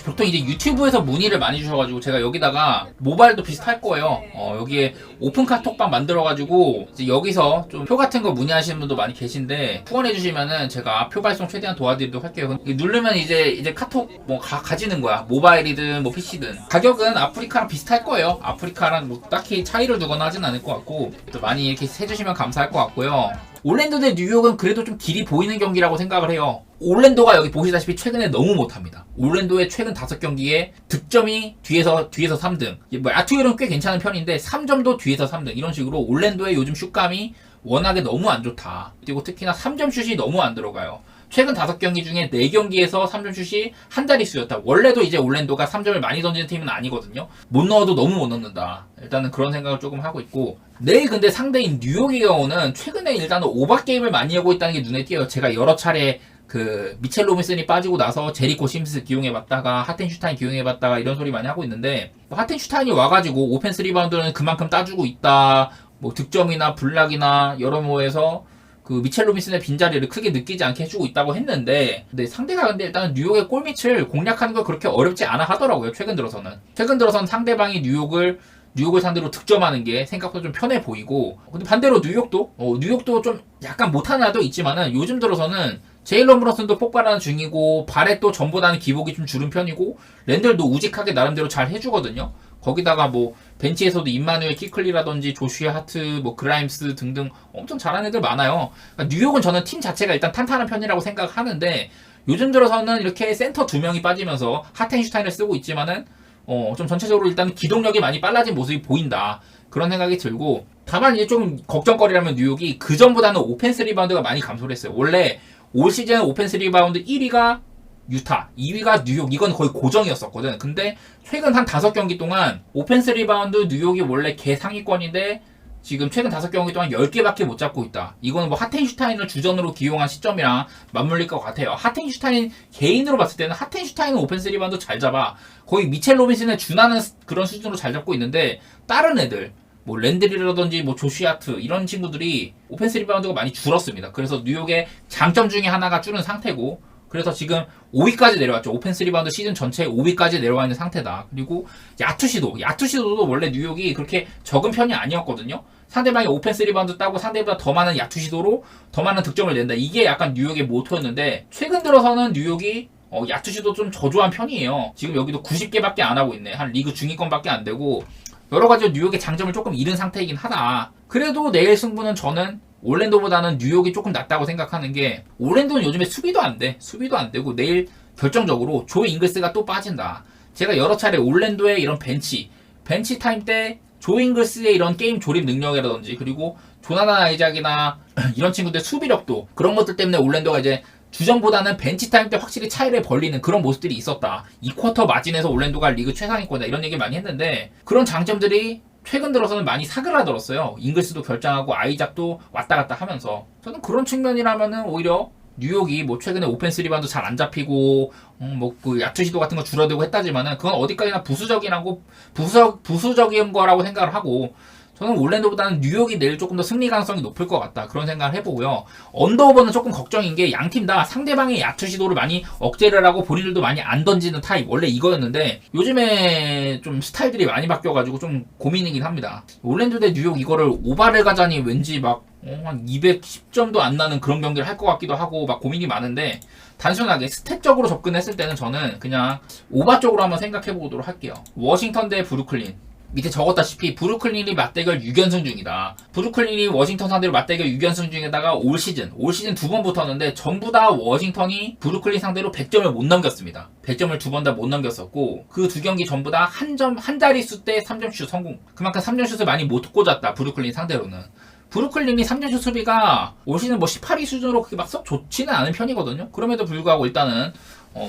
보통 이제 유튜브에서 문의를 많이 주셔가지고 제가 여기다가 모바일도 비슷할 거예요. 여기에 오픈 카톡방 만들어가지고 이제 여기서 좀 표 같은 거 문의하시는 분도 많이 계신데 후원해주시면은 제가 표 발송 최대한 도와드리도록 할게요. 누르면 이제 카톡 뭐 가지는 거야. 모바일이든 뭐 PC든. 가격은 아프리카랑 비슷할 거예요. 아프리카랑 뭐 딱히 차이를 두거나 하진 않을 것 같고 또 많이 이렇게 해주시면 감사할 것 같고요. 올랜도 대 뉴욕은 그래도 좀 길이 보이는 경기라고 생각을 해요. 올랜도가 여기 보시다시피 최근에 너무 못합니다. 올랜도의 최근 5경기에 득점이 뒤에서 3등. 뭐 야투율은 꽤 괜찮은 편인데 3점도 뒤에서 3등. 이런 식으로 올랜도의 요즘 슛감이 워낙에 너무 안 좋다. 그리고 특히나 3점 슛이 너무 안 들어가요. 최근 5경기 중에 4경기에서 3점 슛이 한 자릿수였다. 원래도 이제 올랜도가 3점을 많이 던지는 팀은 아니거든요. 못 넣어도 너무 못 넣는다. 일단은 그런 생각을 조금 하고 있고, 내일 근데 상대인 뉴욕의 경우는 최근에 일단은 오버게임을 많이 하고 있다는 게 눈에 띄어요. 제가 여러 차례 그 미첼 로빈슨이 빠지고 나서 제리코 심스 기용해봤다가 하텐슈타인 기용해봤다가 이런 소리 많이 하고 있는데, 뭐 하텐슈타인이 와가지고 오펜스 리바운드는 그만큼 따주고 있다. 뭐 득점이나 블락이나 여러 모에서 그 미첼 로빈슨의 빈자리를 크게 느끼지 않게 해주고 있다고 했는데, 근데 상대가 근데 일단 뉴욕의 골밑을 공략하는 거 그렇게 어렵지 않아 하더라고요. 최근 들어서는 상대방이 뉴욕을 상대로 득점하는 게 생각보다 좀 편해 보이고, 근데 반대로 뉴욕도 좀 약간 못하는 날도 있지만은 요즘 들어서는 제일런 브런슨도 폭발하는 중이고, 바렛도 전보다는 기복이 좀 줄은 편이고, 랜들도 우직하게 나름대로 잘 해주거든요. 거기다가 뭐 벤치에서도 임마누엘 키클리라든지 조슈아 하트, 뭐 그라임스 등등 엄청 잘하는 애들 많아요. 그러니까 뉴욕은 저는 팀 자체가 일단 탄탄한 편이라고 생각하는데, 요즘 들어서는 이렇게 센터 2명이 빠지면서 하텐슈타인을 쓰고 있지만은 좀 전체적으로 일단 기동력이 많이 빨라진 모습이 보인다. 그런 생각이 들고, 다만 이제 좀 걱정거리라면 뉴욕이 그 전보다는 오펜스 리바운드가 많이 감소를 했어요. 원래 올 시즌 오펜스 리바운드 1위가 유타, 2위가 뉴욕, 이건 거의 고정이었었거든. 근데 최근 한 5경기 동안 오펜스 리바운드 뉴욕이 원래 개상위권인데 지금 최근 5경기 동안 10개밖에 못 잡고 있다. 이거는 뭐 하텐슈타인을 주전으로 기용한 시점이랑 맞물릴 것 같아요. 하텐슈타인 개인으로 봤을 때는 하텐슈타인은 오펜스 리바운드 잘 잡아. 거의 미첼 로빈슨에 준하는 그런 수준으로 잘 잡고 있는데, 다른 애들 뭐 랜드리라든지 뭐 조시아트 이런 친구들이 오펜스 리바운드가 많이 줄었습니다. 그래서 뉴욕의 장점 중에 하나가 줄은 상태고, 그래서 지금 5위까지 내려왔죠. 오펜스 리바운드 시즌 전체에 5위까지 내려와 있는 상태다. 그리고 야투시도도 원래 뉴욕이 그렇게 적은 편이 아니었거든요. 상대방이 오펜스 리바운드 따고 상대보다 더 많은 야투시도로 더 많은 득점을 낸다. 이게 약간 뉴욕의 모토였는데, 최근 들어서는 뉴욕이 야투시도 좀 저조한 편이에요. 지금 여기도 90개밖에 안 하고 있네. 한 리그 중위권밖에 안 되고, 여러 가지 뉴욕의 장점을 조금 잃은 상태이긴 하다. 그래도 내일 승부는 저는 올랜도보다는 뉴욕이 조금 낫다고 생각하는 게, 올랜도는 요즘에 수비도 안 되고 내일 결정적으로 조 잉글스가 또 빠진다. 제가 여러 차례 올랜도의 이런 벤치 타임 때 조 잉글스의 이런 게임 조립 능력이라든지, 그리고 조나단 아이작이나 이런 친구들 수비력도, 그런 것들 때문에 올랜도가 이제 주전보다는 벤치 타임 때 확실히 차이를 벌리는 그런 모습들이 있었다. 2쿼터 마진에서 올랜도가 리그 최상위권이다. 이런 얘기 많이 했는데, 그런 장점들이 최근 들어서는 많이 사그라들었어요. 잉글스도 결장하고 아이작도 왔다 갔다 하면서. 저는 그런 측면이라면은 오히려 뉴욕이 뭐 최근에 오펜스 리바운드 잘 안 잡히고 뭐 그 야투 시도 같은 거 줄어들고 했다지만은 그건 어디까지나 부수적인 거라고 생각을 하고, 저는 올랜도보다는 뉴욕이 내일 조금 더 승리 가능성이 높을 것 같다. 그런 생각을 해보고요. 언더오버는 조금 걱정인 게, 양팀 다 상대방의 야투 시도를 많이 억제를 하고 본인들도 많이 안 던지는 타입, 원래 이거였는데 요즘에 좀 스타일들이 많이 바뀌어가지고 좀 고민이긴 합니다. 올랜도 대 뉴욕 이거를 오바를 가자니 왠지 막 한 210점도 안 나는 그런 경기를 할 것 같기도 하고 막 고민이 많은데, 단순하게 스탯적으로 접근했을 때는 저는 그냥 오바 쪽으로 한번 생각해 보도록 할게요. 워싱턴 대 브루클린. 밑에 적었다시피 브루클린이 맞대결 6연승 중이다. 브루클린이 워싱턴 상대로 맞대결 6연승 중에다가 올 시즌 2번 붙었는데 전부 다 워싱턴이 브루클린 상대로 100점을 못 넘겼습니다. 100점을 2번 다 못 넘겼었고, 그 2경기 전부 다 한 자릿수 때 3점 슛 성공. 그만큼 3점 슛을 많이 못 꽂았다. 브루클린 상대로는. 브루클린이 3점슛 수비가 올 시즌 뭐 18위 수준으로 그렇게 막 썩 좋지는 않은 편이거든요. 그럼에도 불구하고 일단은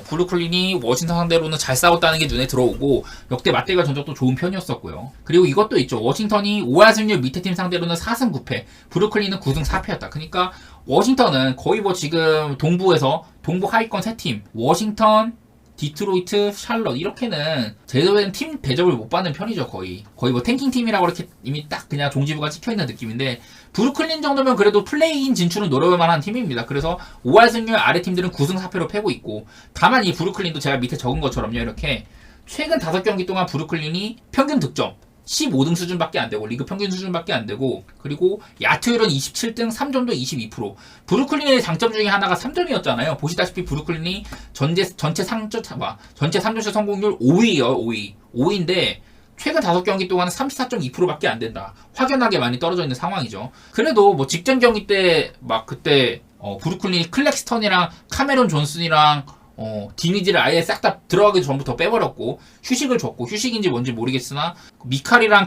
브루클린이 워싱턴 상대로는 잘 싸웠다는 게 눈에 들어오고, 역대 맞대결 전적도 좋은 편이었었고요. 그리고 이것도 있죠. 워싱턴이 5할 승률 밑에 팀 상대로는 4승 9패, 브루클린은 9승 4패였다. 그러니까 워싱턴은 거의 뭐 지금 동부 하위권 3팀, 워싱턴, 디트로이트, 샬럿 이렇게는 제대로 된 팀 대접을 못 받는 편이죠. 거의 뭐 탱킹 팀이라고 이렇게 이미 딱 그냥 종지부가 찍혀있는 느낌인데 브루클린 정도면 그래도 플레이인 진출은 노려볼 만한 팀입니다. 그래서 5할 승률 아래 팀들은 9승 4패로 패고 있고, 다만 이 브루클린도 제가 밑에 적은 것처럼요, 이렇게 최근 5경기 동안 브루클린이 평균 득점 15등 수준밖에 안 되고, 리그 평균 수준밖에 안 되고, 그리고 야투율은 27등, 3점도 22%. 브루클린의 장점 중에 하나가 3점이었잖아요. 보시다시피 브루클린이 전체 3점슛 성공률 5위예요, 5위. 5위인데 최근 5경기 동안 34.2%밖에 안 된다. 확연하게 많이 떨어져 있는 상황이죠. 그래도 뭐 직전 경기 때 막 그때 브루클린이 클렉스턴이랑 카메론 존슨이랑 디니지를 아예 싹 다 들어가기 전부터 빼버렸고, 휴식을 줬고, 휴식인지 뭔지 모르겠으나 미칼이랑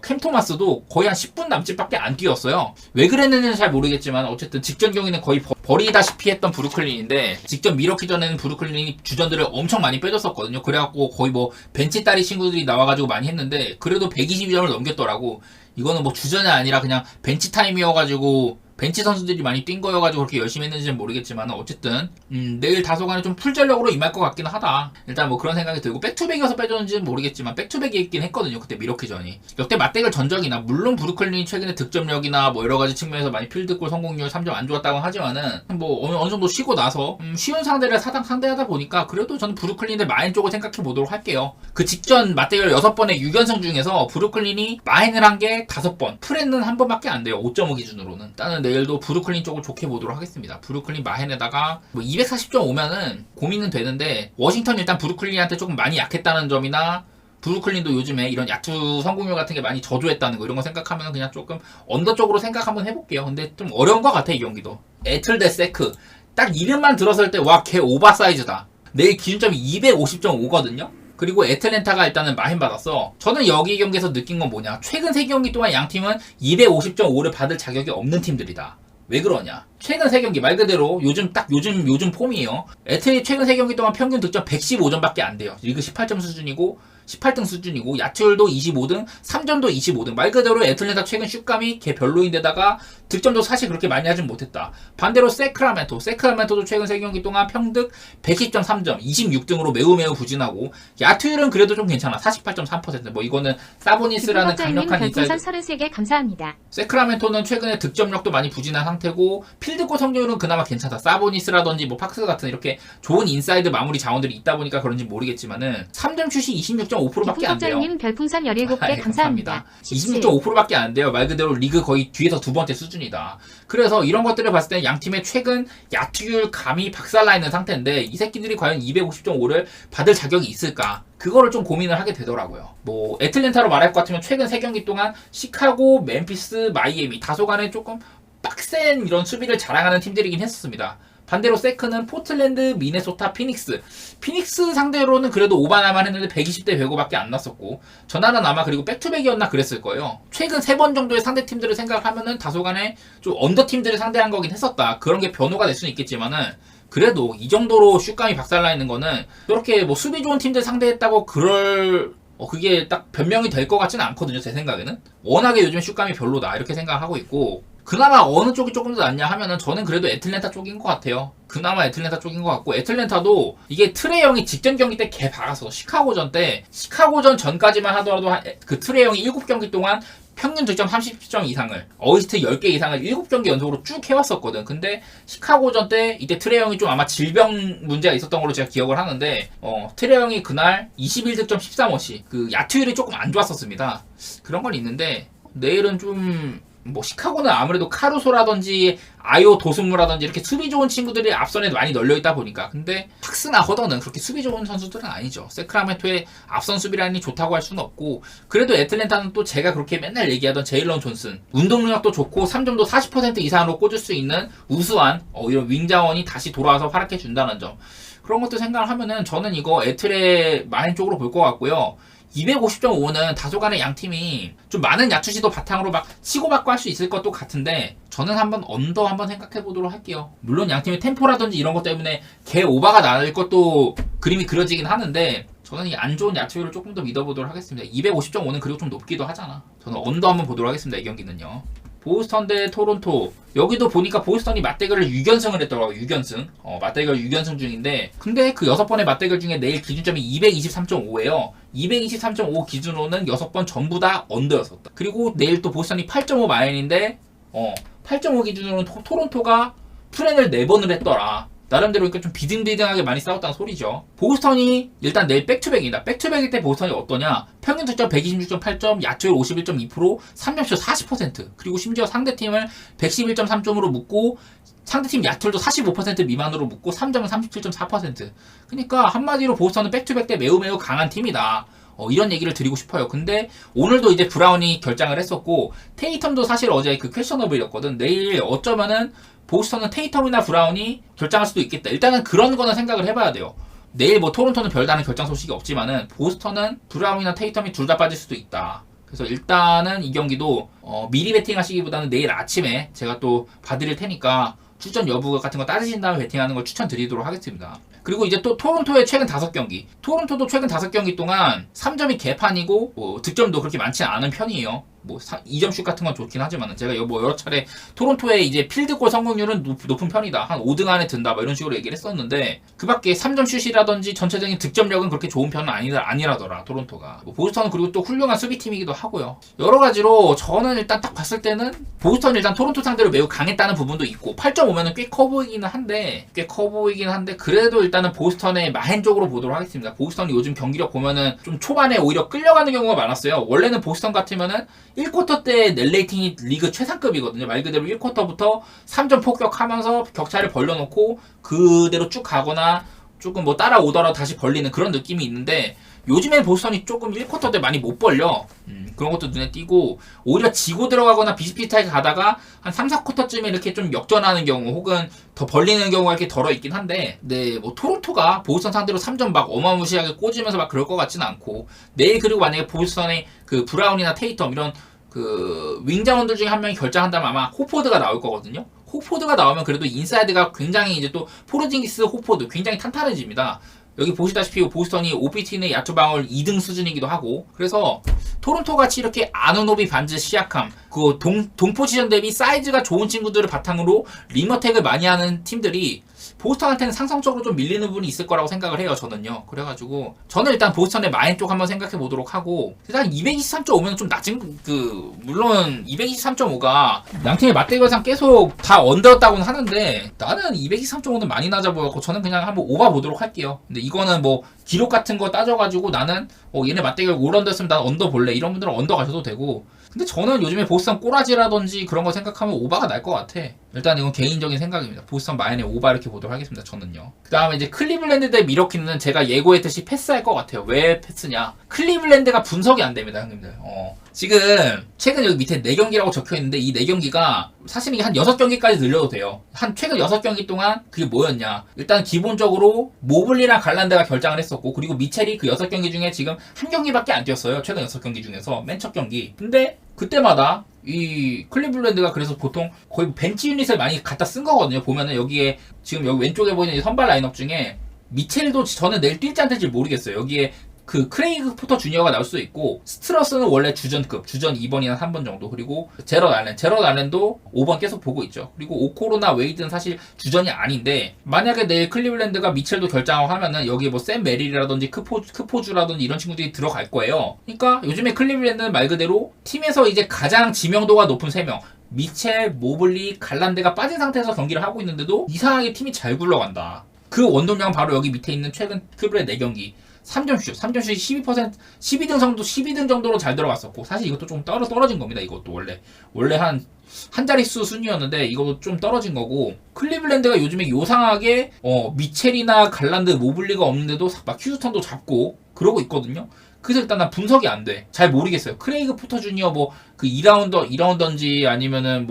캠 토마스도 거의 한 10분 남짓밖에 안 뛰었어요. 왜 그랬는지는 잘 모르겠지만 어쨌든 직전 경기는 거의 버리다시피 했던 브루클린인데, 직전 미러키 전에는 브루클린이 주전들을 엄청 많이 빼줬었거든요. 그래갖고 거의 뭐 벤치 따리 친구들이 나와가지고 많이 했는데 그래도 122점을 넘겼더라고. 이거는 뭐 주전이 아니라 그냥 벤치 타임이어가지고 벤치 선수들이 많이 뛴 거여가지고 그렇게 열심히 했는지는 모르겠지만 어쨌든 내일 다소간에 좀 풀전력으로 임할 것 같긴 하다. 일단 뭐 그런 생각이 들고, 백투백이어서 빼줬는지는 모르겠지만 백투백이 있긴 했거든요. 그때 미러키전이 역대 맞대결 전적이나, 물론 브루클린이 최근에 득점력이나 뭐 여러가지 측면에서 많이 필드골 성공률 3점 안 좋았다고 하지만은 뭐 어느 정도 쉬고 나서 쉬운 상대를 상대하다 보니까 그래도 저는 브루클린의 마인 쪽을 생각해 보도록 할게요. 그 직전 맞대결 6번의 6연승 중에서 브루클린이 마인을 한 게 5번, 프렌은 한 번밖에 안 돼요. 5.5 기준으로는. 일단은 내일도 브루클린 쪽을 좋게 보도록 하겠습니다. 브루클린 마헨에다가 뭐 240점 오면은 고민은 되는데, 워싱턴 일단 브루클린한테 조금 많이 약했다는 점이나, 브루클린도 요즘에 이런 야투 성공률 같은 게 많이 저조했다는 거, 이런 거 생각하면 그냥 조금 언더 쪽으로 생각 한번 해볼게요. 근데 좀 어려운 것 같아, 이 경기도. 에틀 대 세크. 딱 이름만 들었을 때 와, 걔 오버사이즈다. 내일 기준점이 250.5거든요. 그리고 애틀랜타가 일단은 마힌 받았어. 저는 여기 경기에서 느낀 건 뭐냐, 최근 3경기 동안 양 팀은 250.5를 받을 자격이 없는 팀들이다. 왜 그러냐, 최근 3경기 말 그대로 요즘 폼이에요. 애틀이 최근 3경기 동안 평균 득점 115점밖에 안 돼요. 리그 18점 수준이고 18등 수준이고, 야투율도 25등, 3점도 25등. 말 그대로 애틀랜타 최근 슛감이 걔 별로인데다가 득점도 사실 그렇게 많이 하진 못했다. 반대로 세크라멘토도 최근 3경기 동안 평득 110.3점, 26등으로 매우 부진하고, 야투율은 그래도 좀 괜찮아. 48.3%. 뭐 이거는 사보니스라는 강력한 인사이드. 33개 감사합니다. 세크라멘토는 최근에 득점력도 많이 부진한 상태고, 필드골 성공률은 그나마 괜찮다. 사보니스라든지 뭐 팍스 같은 이렇게 좋은 인사이드 마무리 자원들이 있다 보니까 그런지 모르겠지만은 3점 슛이 26.5%밖에 안 돼요. 님 별풍선 17개 감사합니다. 26.5%밖에 안 돼요. 말 그대로 리그 거의 뒤에서 두 번째 수준이다. 그래서 이런 것들을 봤을 때 양 팀의 최근 야투율 감이 박살나 있는 상태인데, 이 새끼들이 과연 250.5를 받을 자격이 있을까? 그거를 좀 고민을 하게 되더라고요. 뭐 애틀랜타로 말할 것 같으면 최근 3경기 동안 시카고, 멤피스, 마이애미 다소간에 조금 빡센 이런 수비를 자랑하는 팀들이긴 했었습니다. 반대로 세크는 포틀랜드, 미네소타, 피닉스 상대로는 그래도 오바나만 했는데 120대 105밖에 안 났었고, 전화는 아마 그리고 백투백이었나 그랬을 거예요. 최근 3번 정도의 상대 팀들을 생각하면은 다소간에 좀 언더 팀들을 상대한 거긴 했었다. 그런 게 변호가 될 수는 있겠지만은, 그래도 이 정도로 슛감이 박살나 있는 거는 그렇게 뭐 수비 좋은 팀들 상대했다고 그게 딱 변명이 될 것 같지는 않거든요, 제 생각에는. 워낙에 요즘 슛감이 별로다 이렇게 생각하고 있고, 그나마 어느 쪽이 조금 더 낫냐 하면은 저는 그래도 애틀랜타 쪽인 것 같아요. 그나마 애틀랜타 쪽인 것 같고, 애틀랜타도 이게 트레이 형이 직전 경기 때 개 박았어. 시카고전 전까지만 하더라도 그 트레이 형이 7경기 동안 평균 득점 30점 이상을, 어시스트 10개 이상을 7경기 연속으로 쭉 해왔었거든. 근데 시카고전 때 이때 트레이 형이 좀 아마 질병 문제가 있었던 걸로 제가 기억을 하는데, 트레이 형이 그날 21득점 13어시, 그 야투율이 조금 안 좋았었습니다. 그런 건 있는데, 내일은 좀 뭐 시카고는 아무래도 카루소라든지 아요 도스무라든지 이렇게 수비 좋은 친구들이 앞선에 많이 널려있다 보니까. 근데 팍스나 허더는 그렇게 수비 좋은 선수들은 아니죠. 세크라멘토의 앞선 수비라인이 좋다고 할 수는 없고, 그래도 애틀랜타는 또 제가 그렇게 맨날 얘기하던 제일런 존슨, 운동능력도 좋고 3점도 40% 이상으로 꽂을 수 있는 우수한 이런 윙자원이 다시 돌아와서 활약해준다는 점, 그런 것도 생각을 하면은 저는 이거 애틀의 마인 쪽으로 볼 것 같고요. 250.5는 다소간의 양팀이 좀 많은 야투시도 바탕으로 막 치고받고 할 수 있을 것도 같은데, 저는 한번 언더 한번 생각해 보도록 할게요. 물론 양팀의 템포라든지 이런 것 때문에 개 오바가 날 것도 그림이 그려지긴 하는데, 저는 이 안 좋은 야투율을 조금 더 믿어보도록 하겠습니다. 250.5는 그리고 좀 높기도 하잖아. 저는 언더 한번 보도록 하겠습니다. 이 경기는요. 보스턴 대 토론토. 여기도 보니까 보스턴이 맞대결을 6연승을 했더라고요. 6연승. 맞대결 6연승 중인데 근데 그 6번의 맞대결 중에 내일 기준점이 223.5예요. 223.5 기준으로는 6번 전부 다 언더였었다. 그리고 내일 또 보스턴이 8.5 마인인데 8.5 기준으로는 토론토가 플랜을 4번을 했더라. 나름대로 그러니까 좀 비등비등하게 많이 싸웠다는 소리죠. 보스턴이 일단 내일 백투백이다. 백투백일 때 보스턴이 어떠냐? 평균 득점 126.8점, 야투율 51.2%, 3점슛 40%, 그리고 심지어 상대팀을 111.3점으로 묶고 상대팀 야투율도 45% 미만으로 묶고 3점은 37.4%. 그러니까 한마디로 보스턴은 백투백 때 매우 강한 팀이다. 이런 얘기를 드리고 싶어요. 근데 오늘도 이제 브라운이 결장을 했었고 테이텀도 사실 어제 그 퀘셔너블이었거든. 내일 어쩌면은 보스턴은 테이텀이나 브라운이 결장할 수도 있겠다. 일단은 그런 거는 생각을 해봐야 돼요. 내일 뭐 토론토는 별다른 결장 소식이 없지만은 보스턴은 브라운이나 테이텀이 둘 다 빠질 수도 있다. 그래서 일단은 이 경기도 미리 베팅하시기보다는 내일 아침에 제가 또 봐드릴 테니까 출전 여부 같은 거 따지신 다음에 베팅하는 걸 추천드리도록 하겠습니다. 그리고 이제 또 토론토의 최근 5경기. 토론토도 최근 5경기 동안 3점이 개판이고 득점도 그렇게 많지 않은 편이에요. 2점슛 같은 건 좋긴 하지만 제가 여러 차례 토론토의 이제 필드골 성공률은 높은 편이다. 한 5등 안에 든다. 이런 식으로 얘기를 했었는데 그 밖에 3점슛이라든지 전체적인 득점력은 그렇게 좋은 편은 아니라더라. 토론토가. 보스턴은 그리고 또 훌륭한 수비팀이기도 하고요. 여러 가지로 저는 일단 딱 봤을 때는 보스턴이 일단 토론토 상대로 매우 강했다는 부분도 있고 8.5면은 꽤 커 보이기는 한데 그래도 일단은 보스턴의 마행 쪽으로 보도록 하겠습니다. 보스턴이 요즘 경기력 보면은 좀 초반에 오히려 끌려가는 경우가 많았어요. 원래는 보스턴 같으면은 1쿼터 때 넬레이팅이 리그 최상급이거든요. 말 그대로 1쿼터부터 3점 폭격하면서 격차를 벌려놓고 그대로 쭉 가거나 조금 따라오더라도 다시 벌리는 그런 느낌이 있는데 요즘엔 보스턴이 조금 1쿼터 때 많이 못 벌려. 그런 것도 눈에 띄고 오히려 지고 들어가거나 비슷비슷하게 가다가 한 3, 4쿼터쯤에 이렇게 좀 역전하는 경우 혹은 더 벌리는 경우가 이렇게 덜어 있긴 한데 토론토가 보스턴 상대로 3점 막 어마무시하게 꽂으면서 막 그럴 것 같지는 않고 내일 그리고 만약에 보스턴의 그 브라운이나 테이텀 이런 그 윙자원들 중에 한 명이 결장한다면 아마 호포드가 나올 거거든요. 호포드가 나오면 그래도 인사이드가 굉장히 이제 또 포르징기스 호포드 굉장히 탄탄해집니다. 여기 보시다시피 보스턴이 OPT의 야투방울 2등 수준이기도 하고 그래서 토론토 같이 이렇게 아누노비 반즈 시약함 그 동 포지션 대비 사이즈가 좋은 친구들을 바탕으로 림어택을 많이 하는 팀들이 보스턴한테는 상성적으로 좀 밀리는 부분이 있을 거라고 생각을 해요. 저는요. 그래가지고 저는 일단 보스턴의 마인 쪽 한번 생각해 보도록 하고 일단 223.5면 좀 낮은 물론 223.5가 양팀의 맞대결상 계속 다 언더였다고는 하는데 나는 223.5는 많이 낮아 보였고 저는 그냥 한번 오바 보도록 할게요. 근데 이거는 기록 같은 거 따져가지고 나는 얘네 맞대결 올 언더였으면 난 언더 볼래 이런 분들은 언더 가셔도 되고 근데 저는 요즘에 보스턴 꼬라지라든지 그런 거 생각하면 오바가 날 것 같아. 일단 이건 개인적인 생각입니다. 보스턴 마인의 오바 이렇게 보도록 하겠습니다. 저는요. 그 다음에 이제 클리블랜드 대 미러키는 제가 예고했듯이 패스할 것 같아요. 왜 패스냐? 클리블랜드가 분석이 안 됩니다, 형님들. 지금 최근 여기 밑에 4경기라고 적혀있는데 이 4경기가 사실 이게 한 6경기까지 늘려도 돼요. 한 최근 6경기 동안 그게 뭐였냐? 일단 기본적으로 모블리랑 갈란드가 결장을 했었고 그리고 미첼이 그 6경기 중에 지금 한 경기밖에 안 뛰었어요. 최근 6경기 중에서 맨 첫 경기. 근데 그때마다 이 클리블랜드가 그래서 보통 거의 벤치 유닛을 많이 갖다 쓴 거거든요. 보면은 여기에 지금 여기 왼쪽에 보이는 선발 라인업 중에 미첼도 저는 내일 뛸지 안 뛸지 모르겠어요. 여기에 그 크레이그 포터 주니어가 나올 수도 있고 스트러스는 원래 주전 2번이나 3번 정도 그리고 제럿 알렌도 5번 계속 보고 있죠. 그리고 오코로나 웨이드는 사실 주전이 아닌데 만약에 내일 클리블랜드가 미첼도 결장하고 하면은 여기에 샘 메릴이라든지 크포주라든지 이런 친구들이 들어갈 거예요. 그러니까 요즘에 클리블랜드는 말 그대로 팀에서 이제 가장 지명도가 높은 3명 미첼, 모블리, 갈란드가 빠진 상태에서 경기를 하고 있는데도 이상하게 팀이 잘 굴러간다. 그 원동력은 바로 여기 밑에 있는 최근 클블의 4경기 3점슛이 12등 정도로 잘 들어갔었고 사실 이것도 좀 떨어진 겁니다. 이것도 원래 한 자릿수 순위였는데 이것도 좀 떨어진 거고 클리블랜드가 요즘에 요상하게 미첼이나 갈란드, 모블리가 없는데도 막 휴스턴도 잡고 그러고 있거든요. 그래서 일단 난 분석이 안 돼. 잘 모르겠어요. 크레이그 포터 주니어 그 2라운더인지 아니면은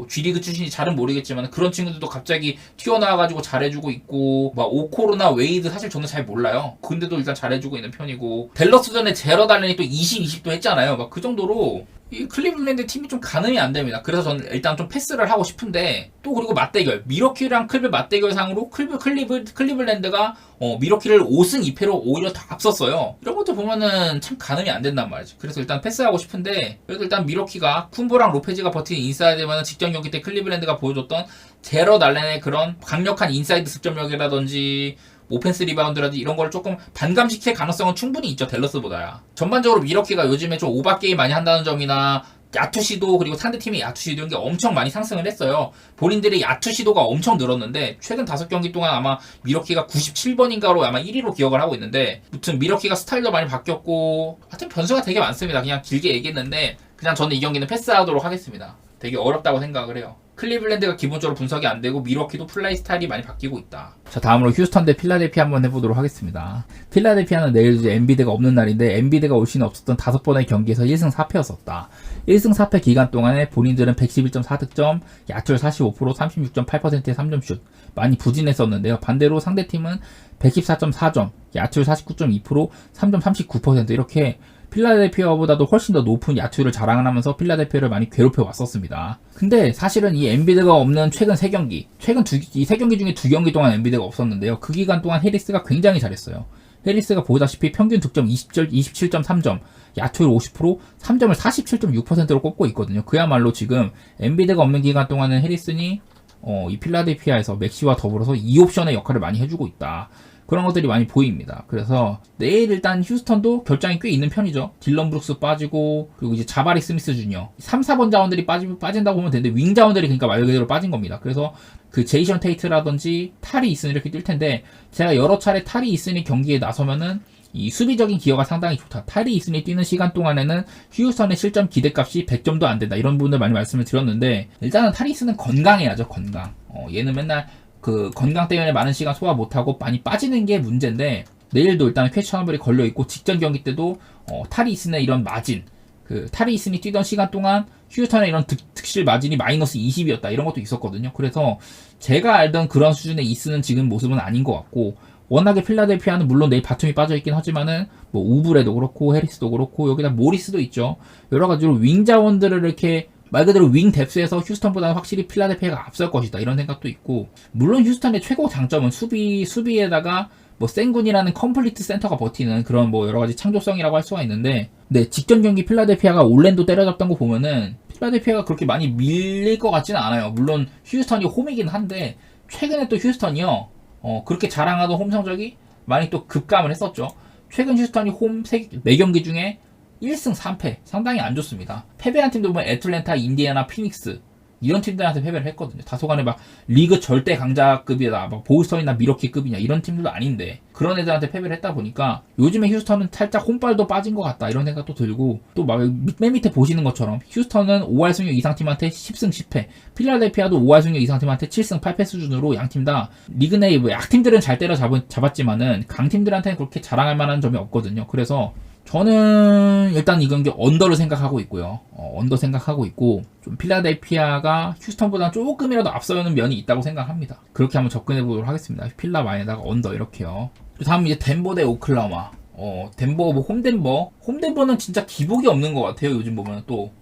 G리그 출신이 잘은 모르겠지만 그런 친구들도 갑자기 튀어나와가지고 잘해주고 있고 막 오코로나 웨이드 사실 저는 잘 몰라요. 근데도 일단 잘해주고 있는 편이고 댈러스전에 제럿 알렌이 또 20도 했잖아요. 막 그 정도로 이 클리블랜드 팀이 좀 가늠이 안 됩니다. 그래서 저는 일단 좀 패스를 하고 싶은데, 또 그리고 맞대결, 미러키랑 클리블 맞대결 상으로 클리블랜드가 미러키를 5승 2패로 오히려 더 앞섰어요. 이런 것도 보면은 참 가늠이 안 된단 말이죠. 그래서 일단 패스하고 싶은데, 그래도 일단 미러키가 쿤보랑 로페즈가 버티는 인사이드만은 직전 경기 때 클리블랜드가 보여줬던 제러 달렌의 그런 강력한 인사이드 득점력이라든지 오펜스 리바운드라든지 이런 걸 조금 반감시킬 가능성은 충분히 있죠. 댈러스보다야. 전반적으로 미러키가 요즘에 좀 오버게임 많이 한다는 점이나 야투 시도, 그리고 상대팀의 야투 시도 이런 게 엄청 많이 상승을 했어요. 본인들의 야투 시도가 엄청 늘었는데 최근 5경기 동안 아마 미러키가 97번인가로 아마 1위로 기억을 하고 있는데, 무튼 미러키가 스타일도 많이 바뀌었고 하여튼 변수가 되게 많습니다. 그냥 길게 얘기했는데 그냥 저는 이 경기는 패스하도록 하겠습니다. 되게 어렵다고 생각을 해요. 클리블랜드가 기본적으로 분석이 안 되고 미러키도 플레이 스타일이 많이 바뀌고 있다. 자, 다음으로 휴스턴 대 필라델피아 한번 해보도록 하겠습니다. 필라델피아는 내일 이제 엔비드가 없는 날인데, 엔비드가 올 시즌 없었던 5번의 경기에서 1승 4패였었다. 1승 4패 기간 동안에 본인들은 111.4득점, 야투율 45%, 36.8%의 3점슛 많이 부진했었는데요. 반대로 상대팀은 114.4점, 야투율 49.2%, 3점 39% 이렇게 필라델피아보다도 훨씬 더 높은 야투율을 자랑하면서 필라델피아를 많이 괴롭혀 왔었습니다. 근데 사실은 이 엔비드가 없는 최근 3경기, 이 3경기 중에 2경기 동안 엔비드가 없었는데요. 그 기간 동안 해리스가 굉장히 잘했어요. 해리스가 보다시피 평균 득점 27.3점, 야투율 50%, 3점을 47.6%로 꼽고 있거든요. 그야말로 지금 엔비드가 없는 기간 동안은 해리슨이 이 필라델피아에서 맥시와 더불어서 2옵션의 역할을 많이 해주고 있다. 그런 것들이 많이 보입니다. 그래서 내일 일단 휴스턴도 결장이 꽤 있는 편이죠. 딜런 브룩스 빠지고, 그리고 이제 자바리 스미스 주니어 3, 4번 자원들이 빠진다고 보면 되는데, 윙 자원들이 그러니까 말 그대로 빠진 겁니다. 그래서 그 제이션 테이트라든지 탈이 이슨이 이렇게 뛸 텐데, 제가 여러 차례 탈이 이슨이 경기에 나서면은 이 수비적인 기여가 상당히 좋다. 탈이 이슨이 뛰는 시간 동안에는 휴스턴의 실점 기대값이 100점도 안 된다. 이런 분들 많이 말씀을 드렸는데, 일단은 탈이 이슨은 건강해야죠. 건강. 얘는 맨날 그 건강 때문에 많은 시간 소화 못하고 많이 빠지는 게 문제인데, 내일도 일단 퀘스천블이 걸려있고, 직전 경기 때도 탈이 이슨의 이런 마진, 그 탈이 이슨이 뛰던 시간 동안 휴스턴의 이런 득실 마진이 마이너스 20이었다 이런 것도 있었거든요. 그래서 제가 알던 그런 수준의 이슨은 지금 모습은 아닌 것 같고, 워낙에 필라델피아는 물론 내일 바툼이 빠져있긴 하지만은 뭐 우브레도 그렇고 해리스도 그렇고 여기다 모리스도 있죠. 여러가지로 윙 자원들을 이렇게 말 그대로 윙 뎁스에서 휴스턴보다는 확실히 필라델피아가 앞설 것이다 이런 생각도 있고, 물론 휴스턴의 최고 장점은 수비에다가 뭐 센군이라는 컴플리트 센터가 버티는 그런 뭐 여러가지 창조성이라고 할 수가 있는데, 네, 직전 경기 필라델피아가 올랜도 때려잡던 거 보면은 필라델피아가 그렇게 많이 밀릴 것 같지는 않아요. 물론 휴스턴이 홈이긴 한데, 최근에 또 휴스턴이요 그렇게 자랑하던 홈 성적이 많이 또 급감을 했었죠. 최근 휴스턴이 홈 4경기 중에 1승 3패 상당히 안 좋습니다. 패배한 팀도 보면 애틀랜타, 인디애나, 피닉스 이런 팀들한테 패배를 했거든요. 다소간에 막 리그 절대 강자급이다, 막 보스턴이나 미러키급이냐 이런 팀들도 아닌데 그런 애들한테 패배를 했다 보니까 요즘에 휴스턴은 살짝 홈발도 빠진 것 같다 이런 생각도 들고, 또 막 맨 밑에 보시는 것처럼 휴스턴은 5할 승률 이상 팀한테 10승 10패, 필라델피아도 5할 승률 이상 팀한테 7승 8패 수준으로 양 팀 다 리그 내의 뭐 약팀들은 잘 때려잡았지만은 강팀들한테는 그렇게 자랑할 만한 점이 없거든요. 그래서 저는 일단 이 경기 언더를 생각하고 있고요. 언더 생각하고 있고, 좀 필라델피아가 휴스턴보다 조금이라도 앞서는 면이 있다고 생각합니다. 그렇게 한번 접근해 보도록 하겠습니다. 필라 마이에다가 언더 이렇게요. 다음 이제 덴버 대 오클라호마. 덴버 뭐 홈덴버는 진짜 기복이 없는 것 같아요. 요즘 보면 또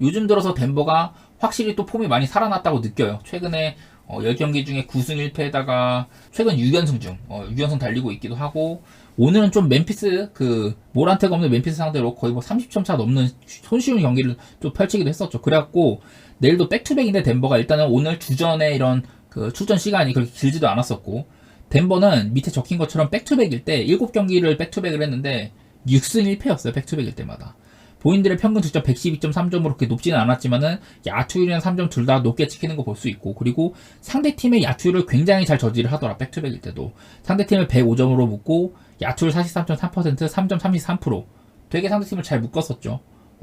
요즘 들어서 덴버가 확실히 또 폼이 많이 살아났다고 느껴요. 최근에 10경기 중에 9승 1패에다가 최근 6연승 중 6연승 달리고 있기도 하고, 오늘은 좀 멤피스 모란테가 없는 멤피스 상대로 거의 뭐 30점 차 넘는 손쉬운 경기를 또 펼치기도 했었죠. 그래갖고 내일도 백투백인데 덴버가 일단은 오늘 주전에 이런 그 출전 시간이 그렇게 길지도 않았었고, 덴버는 밑에 적힌 것처럼 백투백일 때 7경기를 백투백을 했는데 6승 1패였어요. 백투백일 때마다. 본인들의 평균 득점 112.3점으로 그렇게 높지는 않았지만은 야투율이나 3점 둘 다 높게 찍히는 거 볼 수 있고, 그리고 상대팀의 야투율을 굉장히 잘 저지를 하더라. 백투백일 때도 상대팀을 105점으로 묶고 야투율 43.3%, 3점 33%, 되게 상대팀을 잘 묶었었죠.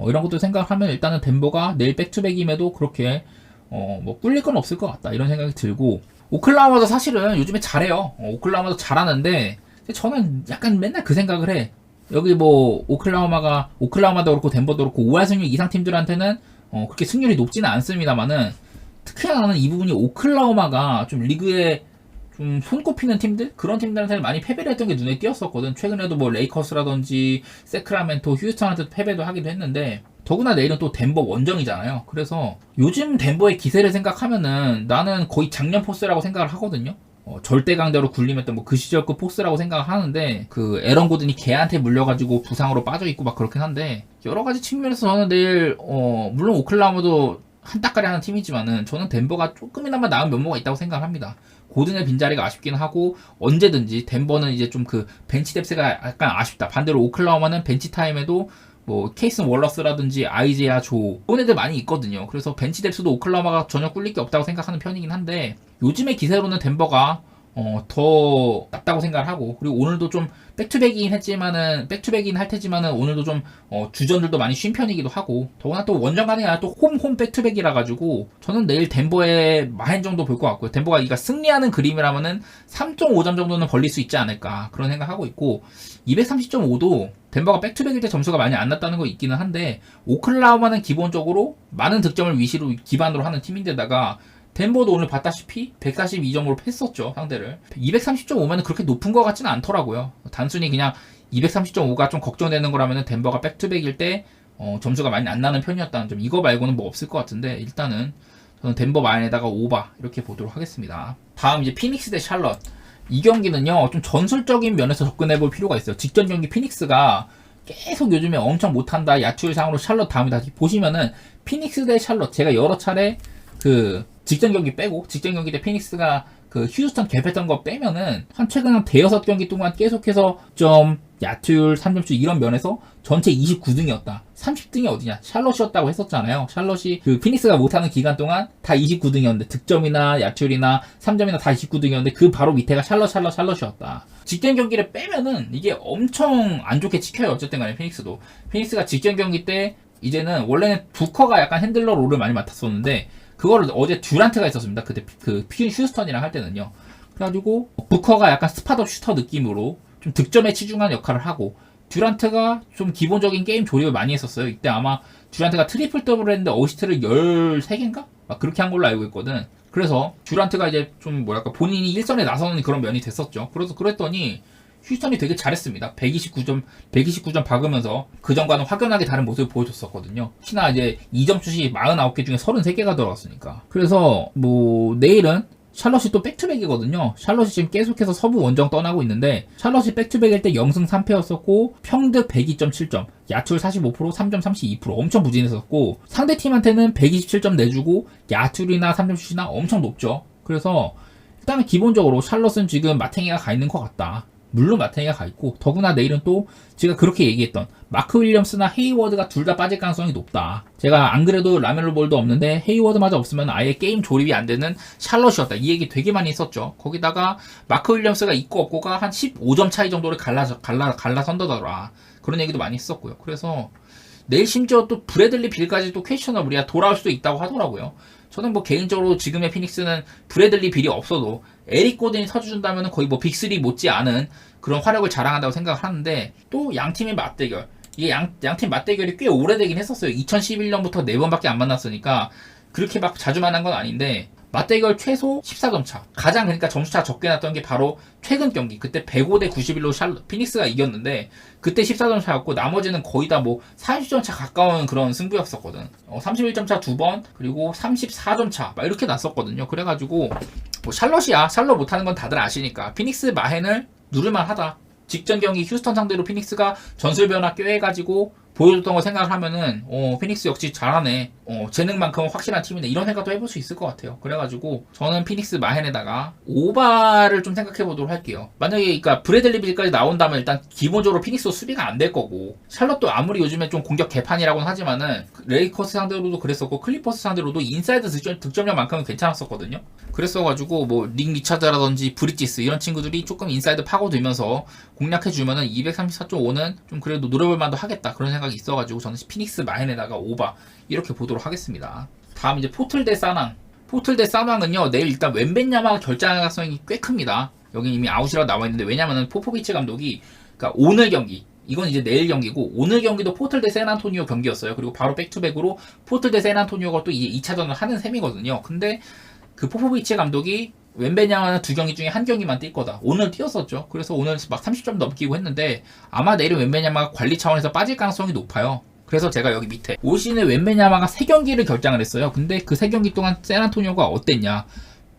이런 것도 생각하면 일단은 덴버가 내일 백투백임에도 그렇게 뭐 꿀릴 건 없을 것 같다 이런 생각이 들고, 오클라호마도 사실은 요즘에 잘해요. 오클라호마도 잘하는데 저는 약간 맨날 그 생각을 해. 여기 뭐 오클라호마도 그렇고 덴버도 그렇고 5할 승률 이상 팀들한테는 그렇게 승률이 높지는 않습니다만은, 특히나 나는 이 부분이 오클라호마가 좀 리그에 좀 손꼽히는 팀들? 그런 팀들한테는 많이 패배를 했던 게 눈에 띄었었거든. 최근에도 뭐 레이커스라든지 세크라멘토, 휴스턴한테도 패배도 하기도 했는데, 더구나 내일은 또 덴버 원정이잖아요. 그래서 요즘 덴버의 기세를 생각하면은 나는 거의 작년 포스라고 생각을 하거든요. 절대 강자로 굴림했던 뭐 그 시절급 포스라고 생각을 하는데 그 에런 고든이 걔한테 물려가지고 부상으로 빠져있고 막 그렇긴 한데 여러 가지 측면에서 저는 내일 물론 오클라호마도 한 따까리 하는 팀이지만은 저는 덴버가 조금이나마 나은 면모가 있다고 생각을 합니다. 고든의 빈자리가 아쉽긴 하고 언제든지 덴버는 이제 좀 그 벤치 뎁스가 약간 아쉽다. 반대로 오클라호마는 벤치 타임에도 뭐 케이슨 월러스라든지 아이제아 조 이런 애들 많이 있거든요. 그래서 벤치 뎁스도 오클라호마가 전혀 꿀릴 게 없다고 생각하는 편이긴 한데 요즘의 기세로는 덴버가 더 낫다고 생각을 하고 그리고 오늘도 좀 백투백이긴 했지만은 백투백이긴 할 테지만은 오늘도 좀 주전들도 많이 쉰 편이기도 하고 더구나 또 원정간이 아니라 또 홈 백투백이라 가지고 저는 내일 덴버의 마행 정도 볼 것 같고요. 덴버가 이가 승리하는 그림이라면은 3.5점 정도는 벌릴 수 있지 않을까 그런 생각하고 있고 230.5도 덴버가 백투백일 때 점수가 많이 안 났다는 거 있기는 한데 오클라호마는 기본적으로 많은 득점을 위시로 기반으로 하는 팀인데다가 덴버도 오늘 봤다시피 142점으로 패했었죠 상대를. 230.5면 그렇게 높은 것 같지는 않더라고요. 단순히 그냥 230.5가 좀 걱정되는 거라면 덴버가 백투백일 때 점수가 많이 안 나는 편이었다는 점 이거 말고는 뭐 없을 것 같은데 일단은 저는 덴버 마인에다가 오바 이렇게 보도록 하겠습니다. 다음 이제 피닉스 대 샬럿. 이 경기는요 좀 전술적인 면에서 접근해 볼 필요가 있어요. 직전 경기 피닉스가 계속 요즘에 엄청 못한다 야투율상으로 샬럿 다음이다 보시면은 피닉스 대 샬럿 제가 여러 차례 그 직전 경기 빼고 직전 경기 때 피닉스가 그 휴스턴 갭했던 거 빼면은 한 최근 한 대여섯 경기 동안 계속해서 점 야투율 3점슛 이런 면에서 전체 29등이었다. 30등이 어디냐? 샬럿이었다고 했었잖아요. 샬럿이 그 피닉스가 못하는 기간 동안 다 29등이었는데 득점이나 야투율이나 3점이나 다 29등이었는데 그 바로 밑에가 샬럿이었다. 직전 경기를 빼면은 이게 엄청 안 좋게 찍혀요. 어쨌든 간에 피닉스도. 피닉스가 직전 경기 때 이제는 원래는 부커가 약간 핸들러 롤을 많이 맡았었는데 그거를 어제 듀란트가 있었습니다. 그때 그 휴스턴이랑 할 때는요. 그래가지고 부커가 약간 스팟업 슈터 느낌으로 좀 득점에 치중한 역할을 하고 듀란트가 좀 기본적인 게임 조립을 많이 했었어요. 이때 아마 듀란트가 트리플 더블을 했는데 어시스트를 13개인가? 막 그렇게 한 걸로 알고 있거든. 그래서 듀란트가 이제 좀 뭐랄까 본인이 일선에 나서는 그런 면이 됐었죠. 그래서 그랬더니 휴스턴이 되게 잘했습니다. 129점 박으면서 그전과는 확연하게 다른 모습을 보여줬었거든요. 특히나 이제 2점 슛이 49개 중에 33개가 들어갔으니까. 그래서 뭐 내일은 샬럿이 또 백투백이거든요. 샬럿이 지금 계속해서 서부 원정 떠나고 있는데 샬럿이 백투백일 때 0승 3패였었고 평득 102.7점, 야투율 45%, 3점 32% 엄청 부진했었고 상대팀한테는 127점 내주고 야투율이나 3점 슛이나 엄청 높죠. 그래서 일단은 기본적으로 샬럿은 지금 마탱이가 가 있는 것 같다. 물론 마탱이가 가 있고 더구나 내일은 또 제가 그렇게 얘기했던 마크 윌리엄스나 헤이워드가 둘 다 빠질 가능성이 높다. 제가 안 그래도 라멜로 볼도 없는데 헤이워드마저 없으면 아예 게임 조립이 안 되는 샬럿이었다. 이 얘기 되게 많이 했었죠. 거기다가 마크 윌리엄스가 있고 없고가 한 15점 차이 정도를 갈라선다더라. 그런 얘기도 많이 했었고요. 그래서 내일 심지어 또 브래들리 빌까지 또 퀘스처너블이야 돌아올 수도 있다고 하더라고요. 저는 뭐 개인적으로 지금의 피닉스는 브래들리 빌이 없어도 에릭 고든이 터주준다면 거의 뭐 빅3 못지 않은 그런 화력을 자랑한다고 생각을 하는데 또 양팀의 맞대결 이게 양팀 맞대결이 꽤 오래되긴 했었어요. 2011년부터 4번밖에 안 만났으니까 그렇게 막 자주 만난 건 아닌데 맞대결 최소 14점 차. 가장 그러니까 점수차 적게 났던 게 바로 최근 경기. 그때 105대 91로 피닉스가 이겼는데 그때 14점 차였고 나머지는 거의 다 뭐 40점 차 가까운 그런 승부였었거든. 31점 차 2번 그리고 34점 차 막 이렇게 났었거든요. 그래가지고 뭐 샬럿이야. 샬럿 못하는 건 다들 아시니까 피닉스 마헨을 누를만 하다. 직전 경기 휴스턴 상대로 피닉스가 전술 변화 껴해가지고 보여줬던 거 생각을 하면은 피닉스 역시 잘하네. 재능만큼은 확실한 팀이네. 이런 생각도 해볼 수 있을 것 같아요. 그래가지고 저는 피닉스 마헨에다가 오바를 좀 생각해 보도록 할게요. 만약에 그러니까 브래들리 빌까지 나온다면 일단 기본적으로 피닉스 수비가 안 될 거고 샬럿도 아무리 요즘에 좀 공격 개판이라고는 하지만은 레이커스 상대로도 그랬었고 클리퍼스 상대로도 인사이드 득점력만큼은 괜찮았었거든요. 그랬어가지고 뭐 닉 리차드라든지 브리지스 이런 친구들이 조금 인사이드 파고들면서 공략해주면은 234.5는 좀 그래도 노려볼 만도 하겠다 그런 생각이 있어가지고 저는 피닉스 마헨에다가 오바 이렇게 보도록 하겠습니다. 다음 이제 포틀 대 사낭. 포틀 대 사낭은요 내일 일단 웬벤야마가 결장 가능성이 꽤 큽니다. 여기 이미 아웃이라고 나와 있는데 왜냐면은 포포비치 감독이 그러니까 오늘 경기 이건 이제 내일 경기고 오늘 경기도 포틀 대 샌안토니오 경기였어요. 그리고 바로 백투백으로 포틀 대 샌안토니오가 또 이제 2차전을 하는 셈이거든요. 근데 그 포포비치 감독이 웬베냐마는 두 경기 중에 한 경기만 뛸 거다. 오늘 뛰었었죠. 그래서 오늘 막 30점 넘기고 했는데 아마 내일은 웬베냐마가 관리 차원에서 빠질 가능성이 높아요. 그래서 제가 여기 밑에 올 시즌에 웬메냐마가 3경기를 결장을 했어요. 근데 그 3경기 동안 샌안토니오가 어땠냐.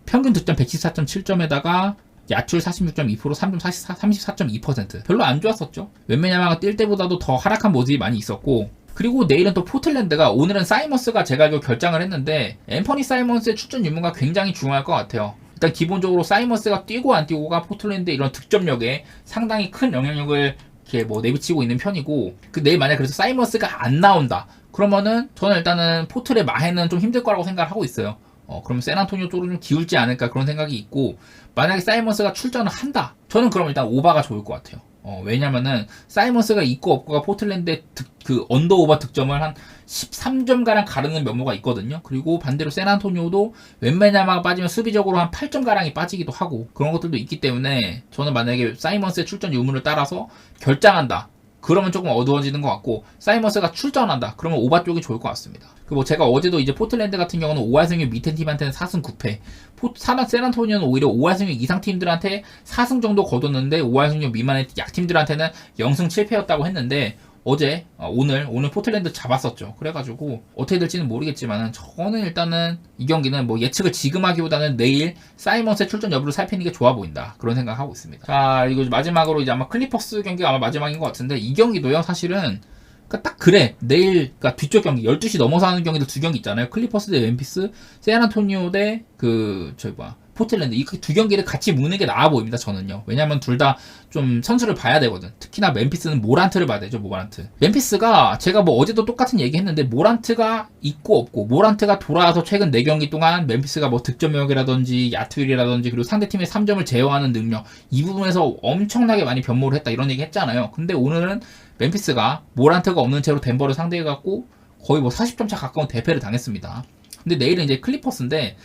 평균 득점 114.7점에다가 야출 46.2%, 3점 34.2%. 별로 안 좋았었죠. 웬메냐마가 뛸 때보다도 더 하락한 모습이 많이 있었고, 그리고 내일은 또 포틀랜드가, 오늘은 사이먼스가 제가 이거 결장을 했는데 앰퍼니 사이먼스의 출전 유무가 굉장히 중요할 것 같아요. 일단 기본적으로 사이먼스가 뛰고 안 뛰고가 포틀랜드의 이런 득점력에 상당히 큰 영향력을 이렇게 뭐 내비치고 있는 편이고, 내일 만약 그래서 사이먼스가 안 나온다 그러면은 저는 일단은 포틀의 마해는 좀 힘들 거라고 생각을 하고 있어요. 그러면 샌안토니오 쪽으로 좀 기울지 않을까 그런 생각이 있고, 만약에 사이먼스가 출전을 한다 저는 그럼 일단 오바가 좋을 것 같아요. 왜냐면은 사이먼스가 있고 없고가 포틀랜드의 그 언더오버 득점을 한 13점가량 가르는 면모가 있거든요. 그리고 반대로 샌안토니오도 웬메냐마가 빠지면 수비적으로 한 8점가량이 빠지기도 하고 그런 것들도 있기 때문에, 저는 만약에 사이먼스의 출전 유무를 따라서 결장한다 그러면 조금 어두워지는 것 같고, 사이먼스가 출전한다 그러면 오바 쪽이 좋을 것 같습니다. 뭐 제가 어제도 이제 포틀랜드 같은 경우는 5할 승률 밑에 팀한테는 4승 9패, 샌안토니오는 오히려 5할 승률 이상 팀들한테 4승 정도 거뒀는데 5할 승률 미만의 약팀들한테는 0승 7패였다고 했는데, 어제 오늘 포틀랜드 잡았었죠. 그래가지고 어떻게 될지는 모르겠지만 저는 일단은 이 경기는 뭐 예측을 지금 하기보다는 내일 사이먼스의 출전 여부를 살피는 게 좋아 보인다 그런 생각하고 있습니다. 자, 이거 마지막으로 이제 아마 클리퍼스 경기가 아마 마지막인 것 같은데, 이 경기도요 사실은 딱 그래 내일, 그러니까 뒤쪽 경기 12시 넘어서 하는 경기도 두 경기 있잖아요. 클리퍼스 대 멤피스, 샌안토니오 대 포틀랜드, 이 두 경기를 같이 묶는 게 나아 보입니다 저는요. 왜냐면 둘 다 좀 선수를 봐야 되거든. 특히나 멤피스는 모란트를 봐야 되죠. 모란트. 멤피스가 제가 뭐 어제도 똑같은 얘기 했는데, 모란트가 있고 없고, 모란트가 돌아와서 최근 4경기 동안 멤피스가 뭐 득점력이라든지 야투율이라든지 그리고 상대팀의 3점을 제어하는 능력, 이 부분에서 엄청나게 많이 변모를 했다 이런 얘기 했잖아요. 근데 오늘은 멤피스가 모란트가 없는 채로 덴버를 상대해갖고 거의 뭐 40점 차 가까운 대패를 당했습니다. 근데 내일은 이제 클리퍼스인데,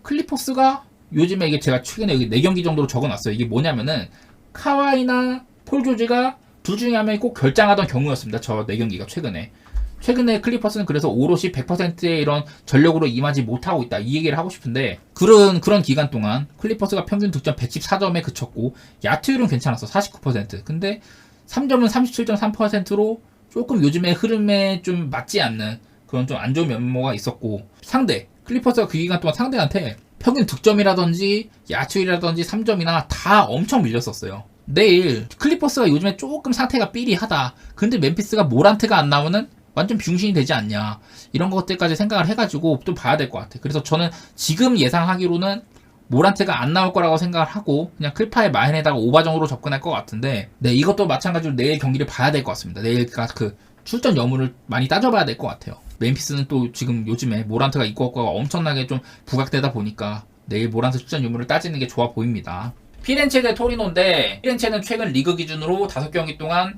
클리퍼스가 요즘에 이게 제가 최근에 여기 4경기 정도로 적어놨어요. 이게 뭐냐면은 카와이나 폴 조지가 둘 중에 한 명이 꼭 결장하던 경우였습니다. 저 4경기가 최근에 클리퍼스는 그래서 오롯이 100%의 이런 전력으로 임하지 못하고 있다 이 얘기를 하고 싶은데, 그런 기간 동안 클리퍼스가 평균 득점 114점에 그쳤고 야투율은 괜찮았어 49%. 근데 3점은 37.3%로 조금 요즘의 흐름에 좀 맞지 않는 그런 좀 안 좋은 면모가 있었고, 클리퍼스가 그 기간 동안 상대한테 평균 득점이라든지 야투율이라든지 3점이나 다 엄청 밀렸었어요. 내일 클리퍼스가 요즘에 조금 상태가 삐리하다. 근데 멤피스가 모란트가 안 나오는 완전 병신이 되지 않냐, 이런 것들까지 생각을 해가지고 좀 봐야 될 것 같아. 그래서 저는 지금 예상하기로는 모란트가 안 나올 거라고 생각을 하고 그냥 클파의 마헨에다가 오바 정도로 접근할 것 같은데, 네, 이것도 마찬가지로 내일 경기를 봐야 될 것 같습니다. 내일 그 출전 여부를 많이 따져봐야 될 것 같아요. 멤피스는 또 지금 요즘에 모란트가 있고 없고가 엄청나게 좀 부각되다 보니까 내일 모란트 출전 유무를 따지는 게 좋아 보입니다. 피렌체 대 토리노인데, 피렌체는 최근 리그 기준으로 5경기 동안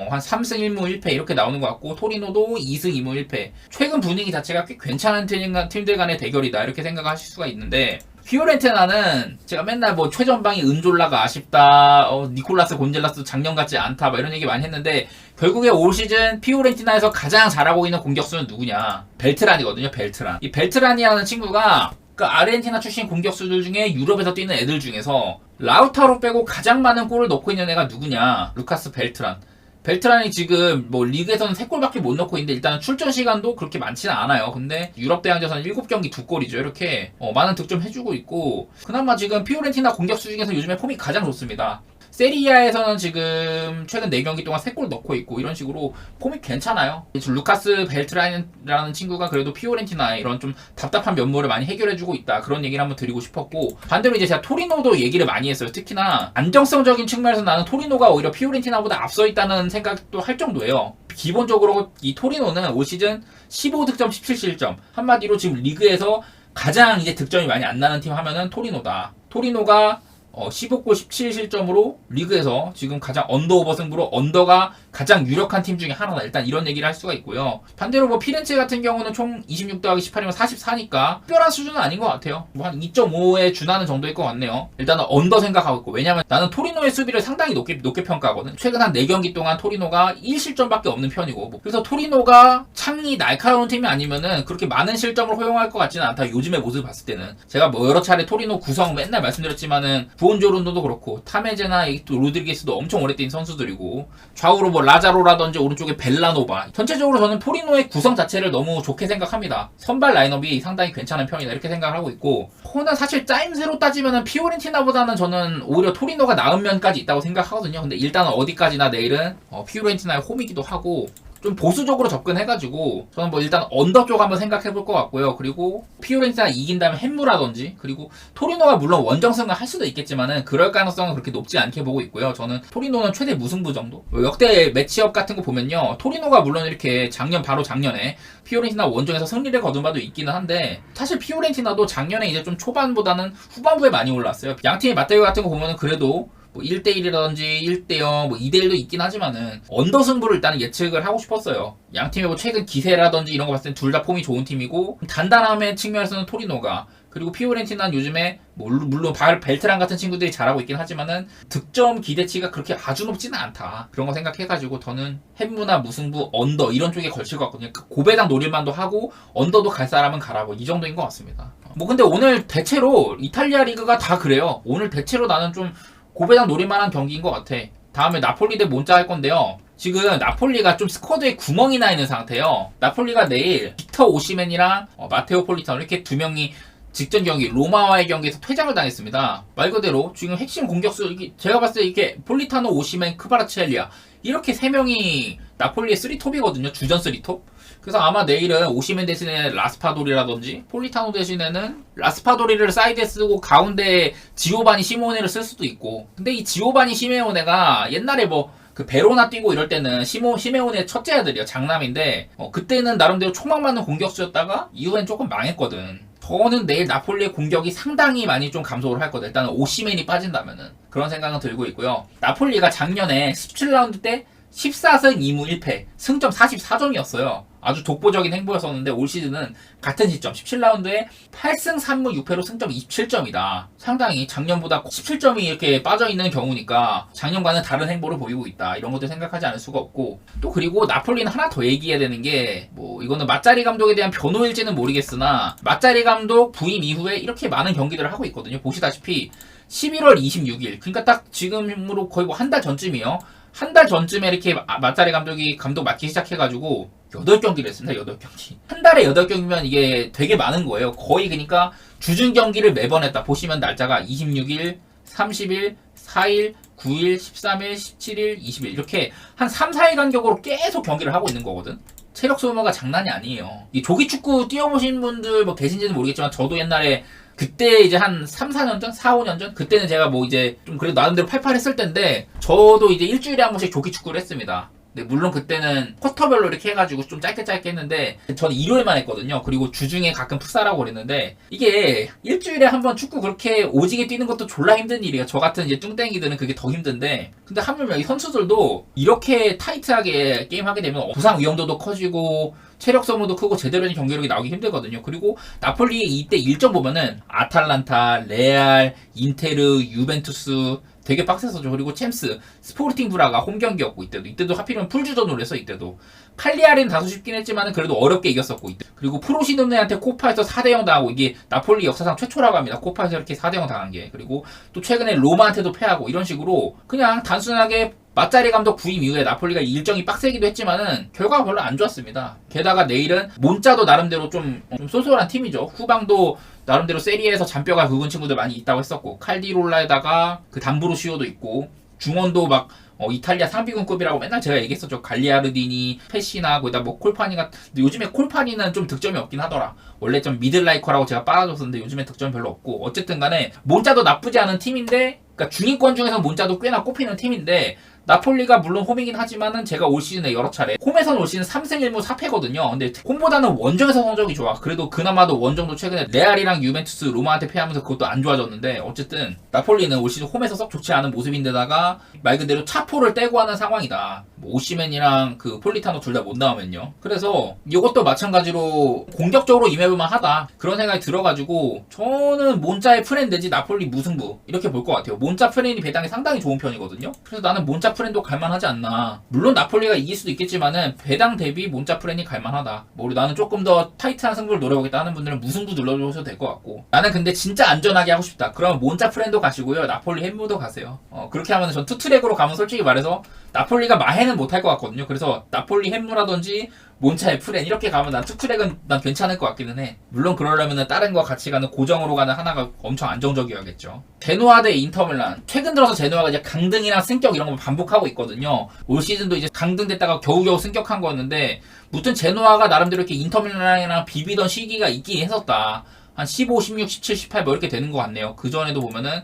한 3승 1무 1패 이렇게 나오는 것 같고, 토리노도 2승 2무 1패. 최근 분위기 자체가 꽤 괜찮은 팀들 간의 대결이다 이렇게 생각하실 수가 있는데, 피오렌티나는 제가 맨날 뭐 최전방이 은졸라가 아쉽다, 니콜라스 곤젤라스 작년 같지 않다 막 이런 얘기 많이 했는데, 결국에 올 시즌 피오렌티나에서 가장 잘하고 있는 공격수는 누구냐? 벨트란이거든요. 벨트란. 이 벨트란이라는 친구가 그 아르헨티나 출신 공격수들 중에 유럽에서 뛰는 애들 중에서 라우타로 빼고 가장 많은 골을 넣고 있는 애가 누구냐? 루카스 벨트란. 벨트란이 지금 뭐 리그에서는 3골밖에 못 넣고 있는데, 일단 출전 시간도 그렇게 많지는 않아요. 근데 유럽 대항전에서는 7경기 2골이죠. 이렇게 많은 득점 해주고 있고, 그나마 지금 피오렌티나 공격수 중에서 요즘에 폼이 가장 좋습니다. 세리아에서는 지금 최근 4경기 동안 3골 넣고 있고, 이런 식으로 폼이 괜찮아요. 루카스 벨트란이라는 친구가 그래도 피오렌티나의 이런 좀 답답한 면모를 많이 해결해주고 있다, 그런 얘기를 한번 드리고 싶었고, 반대로 이제 제가 토리노도 얘기를 많이 했어요. 특히나 안정성적인 측면에서 나는 토리노가 오히려 피오렌티나보다 앞서 있다는 생각도 할 정도예요. 기본적으로 이 토리노는 올 시즌 15득점 17실점, 한마디로 지금 리그에서 가장 이제 득점이 많이 안 나는 팀 하면은 토리노다. 토리노가 15골 17실점으로 리그에서 지금 가장 언더오버 승부로 언더가 가장 유력한 팀 중에 하나다. 일단 이런 얘기를 할 수가 있고요. 반대로 뭐 피렌체 같은 경우는 총 26 더하기 18이면 44니까 특별한 수준은 아닌 것 같아요. 뭐 한 2.5에 준하는 정도일 것 같네요. 일단은 언더 생각하고 있고, 왜냐면 나는 토리노의 수비를 상당히 높게 평가하거든. 최근 한 4경기 동안 토리노가 1실점밖에 없는 편이고, 그래서 토리노가 창이 날카로운 팀이 아니면은 그렇게 많은 실점을 허용할 것 같지는 않다. 요즘의 모습을 봤을 때는. 제가 뭐 여러 차례 토리노 구성 맨날 말씀드렸지만은 부온조론도도 그렇고 타메제나 또 로드리게스도 엄청 오래 뛴 선수들이고 좌우로 뭐 라자로라든지 오른쪽에 벨라노바 전체적으로 저는 토리노의 구성 자체를 너무 좋게 생각합니다. 선발 라인업이 상당히 괜찮은 편이다 이렇게 생각을 하고 있고 저는 사실 짜임새로 따지면은 피오렌티나보다는 저는 오히려 토리노가 나은 면까지 있다고 생각하거든요. 근데 일단은 어디까지나 내일은 피오렌티나의 홈이기도 하고 좀 보수적으로 접근해가지고 저는 뭐 일단 언더 쪽 한번 생각해볼 것 같고요. 그리고 피오렌티나 이긴다면 햄무라든지 그리고 토리노가 물론 원정승을 할 수도 있겠지만은 그럴 가능성은 그렇게 높지 않게 보고 있고요. 저는 토리노는 최대 무승부 정도. 역대 매치업 같은 거 보면요, 토리노가 물론 이렇게 바로 작년에 피오렌티나 원정에서 승리를 거둔 바도 있기는 한데 사실 피오렌티나도 작년에 이제 좀 초반보다는 후반부에 많이 올랐어요. 양팀의 맞대결 같은 거 보면은 그래도 뭐 1대1이라든지 1대0, 뭐 2대1도 있긴 하지만은 언더 승부를 일단 예측을 하고 싶었어요. 양팀의 뭐 최근 기세라든지 이런 거 봤을 때 둘 다 폼이 좋은 팀이고 단단함의 측면에서는 토리노가 그리고 피오렌티나는 요즘에 뭐 물론 벨트란 같은 친구들이 잘하고 있긴 하지만은 득점 기대치가 그렇게 아주 높지는 않다. 그런 거 생각해가지고 저는 햄무나 무승부, 언더 이런 쪽에 걸칠 것 같거든요. 고배당 노릴만도 하고 언더도 갈 사람은 가라고 이 정도인 것 같습니다. 뭐 근데 오늘 대체로 이탈리아 리그가 다 그래요. 오늘 대체로 나는 좀 고배당 노릴만한 경기인 것 같아. 다음에 나폴리 대 몬자 할 건데요. 지금 나폴리가 좀 스쿼드에 구멍이 나 있는 상태예요. 나폴리가 내일 빅터 오시멘이랑 마테오 폴리타노 이렇게 두 명이 직전 경기 로마와의 경기에서 퇴장을 당했습니다. 말 그대로 지금 핵심 공격수 제가 봤을 때 이렇게 폴리타노, 오시멘, 크바라치엘리아 이렇게 세 명이 나폴리의 3톱이거든요. 주전 3톱. 그래서 아마 내일은 오시멘 대신에 라스파도리라든지 폴리타노 대신에는 라스파도리를 사이드에 쓰고 가운데 지오바니 시모네를 쓸 수도 있고. 근데 이 지오바니 시메오네가 옛날에 뭐 그 베로나 뛰고 이럴 때는 시메오네 첫째 아들이야. 장남인데 그때는 나름대로 초막 맞는 공격수였다가 이후엔 조금 망했거든. 저는 내일 나폴리의 공격이 상당히 많이 좀 감소를 할 거다. 일단은 오시멘이 빠진다면은 그런 생각은 들고 있고요. 나폴리가 작년에 17라운드 때 14승 2무 1패 승점 44점이었어요. 아주 독보적인 행보였었는데 올 시즌은 같은 시점 17라운드에 8승 3무 6패로 승점 27점이다. 상당히 작년보다 17점이 이렇게 빠져있는 경우니까 작년과는 다른 행보를 보이고 있다. 이런 것들 생각하지 않을 수가 없고 또 그리고 나폴리는 하나 더 얘기해야 되는 게 뭐 이거는 마짜리 감독에 대한 변호일지는 모르겠으나 마짜리 감독 부임 이후에 이렇게 많은 경기들을 하고 있거든요. 보시다시피 11월 26일 그러니까 딱 지금으로 거의 뭐 한 달 전쯤이요. 한 달 전쯤에 이렇게 마짜리 감독이 감독 맡기 시작해가지고 8경기를 했습니다. 8경기. 한 달에 8경기면 이게 되게 많은 거예요. 거의 그러니까 주중 경기를 매번 했다. 보시면 날짜가 26일, 30일, 4일, 9일, 13일, 17일, 20일 이렇게 한 3, 4일 간격으로 계속 경기를 하고 있는 거거든. 체력 소모가 장난이 아니에요. 이 조기 축구 뛰어보신 분들 뭐 계신지는 모르겠지만 저도 옛날에 그때 이제 한 3, 4년 전? 4, 5년 전? 그때는 제가 뭐 이제 좀 그래도 나름대로 팔팔했을 때인데 저도 이제 일주일에 한 번씩 조기 축구를 했습니다. 근데 물론 그때는 쿼터별로 이렇게 해가지고 좀 짧게 했는데 저는 일요일만 했거든요. 그리고 주중에 가끔 풋살하고 그랬는데 이게 일주일에 한 번 축구 그렇게 오지게 뛰는 것도 졸라 힘든 일이에요. 저 같은 이제 뚱땡이들은 그게 더 힘든데 근데 하물며 이 선수들도 이렇게 타이트하게 게임하게 되면 부상 위험도도 커지고 체력 소모도 크고 제대로 된 경기력이 나오기 힘들거든요. 그리고 나폴리의 이때 일정 보면은 아탈란타, 레알, 인테르, 유벤투스 되게 빡셌었죠. 그리고 챔스, 스포르팅 브라가 홈 경기였고 이때도 하필이면 풀주전으로 해서 이때도 칼리아리는 다소 쉽긴 했지만 그래도 어렵게 이겼었고 이때. 그리고 프로시노네한테 코파에서 4대0 당하고 이게 나폴리 역사상 최초라고 합니다. 코파에서 이렇게 4대0 당한 게. 그리고 또 최근에 로마한테도 패하고 이런 식으로 그냥 단순하게 마짜리 감독 부임 이후에 나폴리가 일정이 빡세기도 했지만은 결과가 별로 안 좋았습니다. 게다가 내일은 몬자도 나름대로 좀 쏠쏠한 팀이죠. 후방도 나름대로 세리에에서 잔뼈가 굵은 친구들 많이 있다고 했었고 칼디롤라에다가 그 담브로시오도 있고 중원도 막 이탈리아 상비군급이라고 맨날 제가 얘기했었죠. 갈리아르디니, 페시나 거기다 뭐 콜파니 같은. 근데 요즘에 콜파니는 좀 득점이 없긴 하더라. 원래 좀 미들라이커라고 제가 빨아줬었는데 요즘에 득점이 별로 없고 어쨌든 간에 몬자도 나쁘지 않은 팀인데 그러니까 중위권 중에서 몬자도 꽤나 꼽히는 팀인데 나폴리가 물론 홈이긴 하지만은 제가 올 시즌에 여러 차례 홈에서는 올 시즌 3승 1무 4패거든요. 근데 홈보다는 원정에서 성적이 좋아. 그래도 그나마도 원정도 최근에 레알이랑 유벤투스, 로마한테 패하면서 그것도 안 좋아졌는데 어쨌든 나폴리는 올 시즌 홈에서 썩 좋지 않은 모습인데다가 말 그대로 차포를 떼고 하는 상황이다. 오시멘이랑 그 폴리타노 둘 다 못 나오면요. 그래서 이것도 마찬가지로 공격적으로 임해볼만 하다 그런 생각이 들어가지고 저는 몬짜의 프렌 내지 나폴리 무승부 이렇게 볼 것 같아요. 몬짜 프렌이 배당이 상당히 좋은 편이거든요. 그래서 나는 몬짜 프렌도 갈만하지 않나. 물론 나폴리가 이길 수도 있겠지만은 배당 대비 몬짜 프렌이 갈만하다. 뭐 나는 조금 더 타이트한 승부를 노려보겠다 하는 분들은 무승부 눌러주셔도 될 것 같고, 나는 근데 진짜 안전하게 하고 싶다 그러면 몬짜 프렌도 가시고요, 나폴리 햄무도 가세요. 그렇게 하면 전 투트랙으로 가면 솔직히 말해서 나폴리가 마해는 못할 것 같거든요. 그래서 나폴리 햄무라든지 몬차의 프렌 이렇게 가면 난 투트랙은 난 괜찮을 것 같기는 해. 물론 그러려면 다른 거와 같이 가는 고정으로 가는 하나가 엄청 안정적이어야겠죠. 제노아 대 인터밀란. 최근 들어서 제노아가 이제 강등이랑 승격 이런 거 반복하고 있거든요. 올 시즌도 이제 강등됐다가 겨우겨우 승격한 거였는데, 무튼 제노아가 나름대로 이렇게 인터밀란이랑 비비던 시기가 있긴 했었다. 한 15, 16, 17, 18 뭐 이렇게 되는 것 같네요. 그 전에도 보면은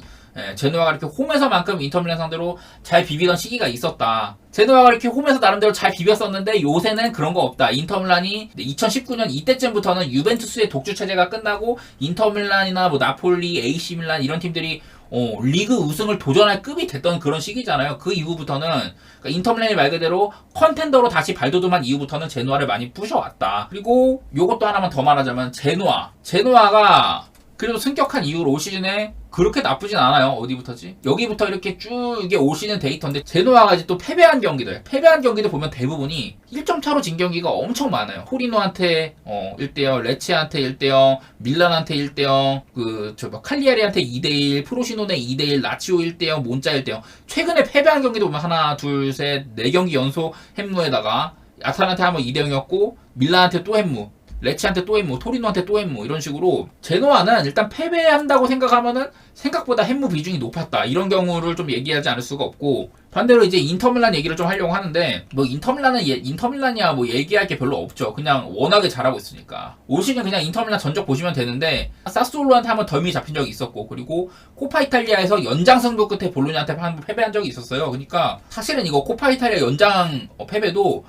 제노아가 이렇게 홈에서만큼 인터밀란 상대로 잘 비비던 시기가 있었다. 제노아가 이렇게 홈에서 나름대로 잘 비볐었는데 요새는 그런 거 없다. 인터밀란이 2019년 이때쯤부터는 유벤투스의 독주 체제가 끝나고 인터밀란이나 뭐 나폴리, AC 밀란 이런 팀들이 리그 우승을 도전할 급이 됐던 그런 시기잖아요. 그 이후부터는 그러니까 인터밀란이 말 그대로 컨텐더로 다시 발돋움한 이후부터는 제노아를 많이 부셔왔다. 그리고 요것도 하나만 더 말하자면 제노아가 그래도 승격한 이후로 올 시즌에 그렇게 나쁘진 않아요. 어디부터지? 여기부터 이렇게 쭉 이게 올 시즌 데이터인데, 제노아가 이제 또 패배한 경기들 보면 대부분이 1점 차로 진 경기가 엄청 많아요. 토리노한테 1대0, 레치한테 1대0, 밀란한테 1대0, 칼리아리한테 2대1, 프로시노네 2대1, 라치오 1대0, 몬짜 1대0. 최근에 패배한 경기도 보면 하나, 둘, 셋, 4경기 연속 햄무에다가 아탈란타 한번 2대0이었고 밀란한테 또 햄무, 레치한테 또 햄무, 토리노한테 또 햄무 이런 식으로 제노아는 일단 패배한다고 생각하면은 생각보다 햄무 비중이 높았다. 이런 경우를 좀 얘기하지 않을 수가 없고, 반대로 이제 인터밀란 얘기를 좀 하려고 하는데, 뭐 인터밀란이야 뭐 얘기할 게 별로 없죠. 그냥 워낙에 잘하고 있으니까. 올 시즌 그냥 인터밀란 전적 보시면 되는데, 사스올로한테 한번 덜미 잡힌 적이 있었고, 그리고 코파 이탈리아에서 연장 승부 끝에 볼로냐한테 한번 패배한 적이 있었어요. 그러니까 사실은 이거 코파 이탈리아 연장 패배도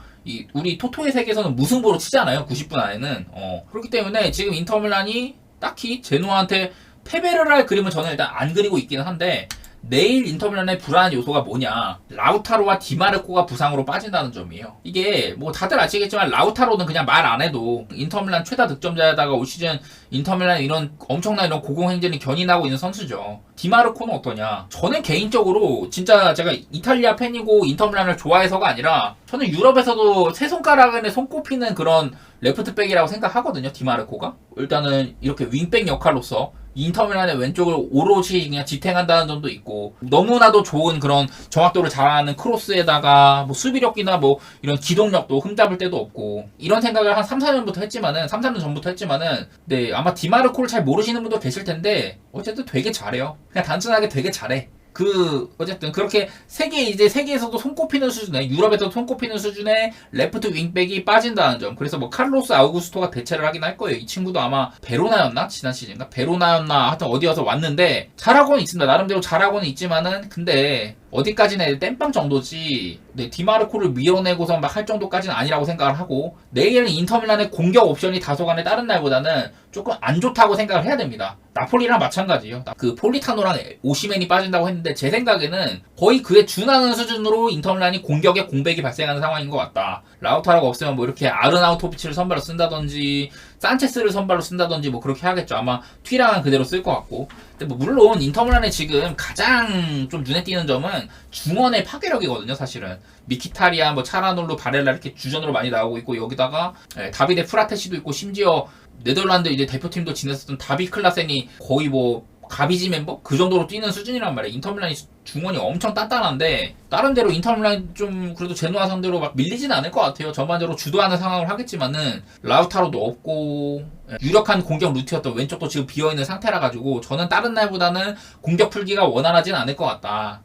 우리 토토의 세계에서는 무승부로 치잖아요. 90분 안에는. 그렇기 때문에 지금 인터밀란이 딱히 제노아한테 패배를 할 그림은 저는 일단 안 그리고 있기는 한데, 내일 인터밀란의 불안한 요소가 뭐냐, 라우타로와 디마르코가 부상으로 빠진다는 점이에요. 이게 뭐 다들 아시겠지만 라우타로는 그냥 말 안 해도 인터밀란 최다 득점자에다가 올 시즌 인터밀란 이런 엄청난 이런 고공행진을 견인하고 있는 선수죠. 디마르코는 어떠냐? 저는 개인적으로 진짜 제가 이탈리아 팬이고 인터밀란을 좋아해서가 아니라, 저는 유럽에서도 세 손가락 안에 손꼽히는 그런 레프트백이라고 생각하거든요. 디마르코가 일단은 이렇게 윙백 역할로서 인터밀란의 왼쪽을 오롯이 그냥 지탱한다는 점도 있고, 너무나도 좋은 그런 정확도를 잘하는 크로스에다가 뭐 수비력이나 뭐 이런 기동력도 흠잡을 데도 없고, 이런 생각을 한 3, 4년 전부터 했지만은 네, 아마 디마르코를 잘 모르시는 분도 계실 텐데 어쨌든 되게 잘해요. 그냥 단순하게 되게 잘해. 어쨌든 그렇게 세계에서도 손꼽히는 수준의, 유럽에서도 손꼽히는 수준의 레프트 윙백이 빠진다는 점. 그래서 뭐 카를로스 아우구스토가 대체를 하긴 할 거예요. 이 친구도 아마 베로나였나? 지난 시즌인가? 베로나였나? 하여튼 어디 가서 왔는데 잘하고는 있습니다. 나름대로 잘하고는 있지만은, 근데 어디까지나 땜빵 정도지, 네, 디마르코를 밀어내고서 막 할 정도까지는 아니라고 생각을 하고, 내일은 인터밀란의 공격 옵션이 다소간에 다른 날보다는 조금 안 좋다고 생각을 해야 됩니다. 나폴리랑 마찬가지예요. 그 폴리타노랑 오시멘이 빠진다고 했는데 제 생각에는 거의 그에 준하는 수준으로 인터밀란이 공격에 공백이 발생하는 상황인 것 같다. 라우타로가 없으면 뭐 이렇게 아르나우토비치를 선발로 쓴다든지 산체스를 선발로 쓴다든지 뭐 그렇게 하겠죠. 아마 튀랑은 그대로 쓸 것 같고. 근데 뭐 물론 인터밀란의 지금 가장 좀 눈에 띄는 점은 중원의 파괴력이거든요. 사실은 미키타리안, 뭐 차라놀루, 바렐라 이렇게 주전으로 많이 나오고 있고, 여기다가 다비데 프라테시도 있고, 심지어 네덜란드 이제 대표팀도 지냈었던 다비 클라센이 거의 뭐 가비지 멤버? 그 정도로 뛰는 수준이란 말이에요. 인터밀란이 중원이 엄청 단단한데, 나름대로 인터밀란이 좀 그래도 제노아 상대로 막 밀리진 않을 것 같아요. 전반적으로 주도하는 상황을 하겠지만은 라우타로도 없고, 유력한 공격 루트였던 왼쪽도 지금 비어있는 상태라 가지고 저는 다른 날보다는 공격 풀기가 원활하진 않을 것 같다.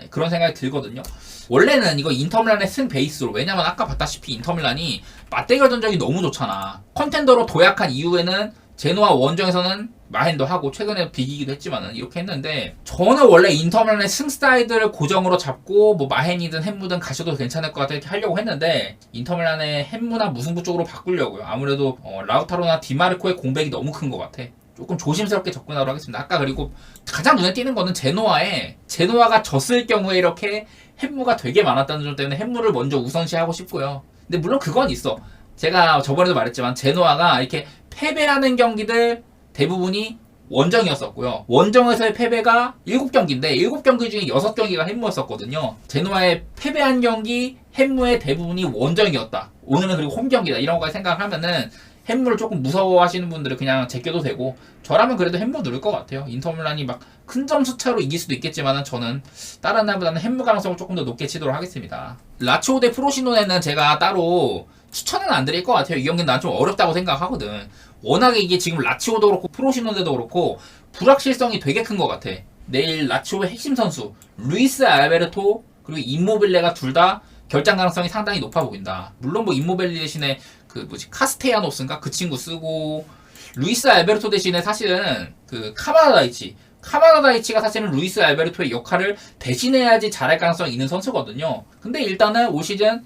그런 생각이 들거든요. 원래는 이거 인터밀란의 승 베이스로, 왜냐면 아까 봤다시피 인터밀란이 맞대결 전적이 너무 좋잖아. 컨텐더로 도약한 이후에는 제노아 원정에서는 마헨도 하고 최근에 비기기도 했지만은 이렇게 했는데, 저는 원래 인터밀란의 승 스타일들을 고정으로 잡고 뭐 마헨이든 햄무든 가셔도 괜찮을 것 같아 이렇게 하려고 했는데, 인터밀란의 햄무나 무승부 쪽으로 바꾸려고요. 아무래도 라우타로나 디마르코의 공백이 너무 큰 것 같아. 조금 조심스럽게 접근하도록 하겠습니다. 아까 그리고 가장 눈에 띄는 거는 제노아가 졌을 경우에 이렇게 햄무가 되게 많았다는 점 때문에 햄무를 먼저 우선시하고 싶고요. 근데 물론 그건 있어. 제가 저번에도 말했지만 제노아가 이렇게 패배하는 경기들 대부분이 원정이었었고요. 원정에서의 패배가 7경기인데 7경기 중에 6경기가 햄무였었거든요. 제노아의 패배한 경기 햄무의 대부분이 원정이었다. 오늘은 그리고 홈 경기다. 이런 거까지 생각하면은 햄무를 조금 무서워하시는 분들은 그냥 제껴도 되고 저라면 그래도 햄무 누를 것 같아요. 인터밀란이 막 큰 점수 차로 이길 수도 있겠지만 저는 다른 날보다는 햄무 가능성을 조금 더 높게 치도록 하겠습니다. 라치오 대 프로시노네는 제가 따로 추천은 안 드릴 것 같아요. 이 경기는 난 좀 어렵다고 생각하거든. 워낙에 이게 지금 라치오도 그렇고 프로시노네도 그렇고 불확실성이 되게 큰 것 같아. 내일 라치오의 핵심 선수 루이스 알베르토 그리고 임모빌레가 둘 다 결장 가능성이 상당히 높아 보인다. 물론 뭐 임모빌레 대신에 그 카스테야노스인가 그 친구 쓰고 루이스 알베르토 대신에 사실은 그 카마다 다이치가 사실은 루이스 알베르토의 역할을 대신해야지 잘할 가능성이 있는 선수거든요. 근데 일단은 올 시즌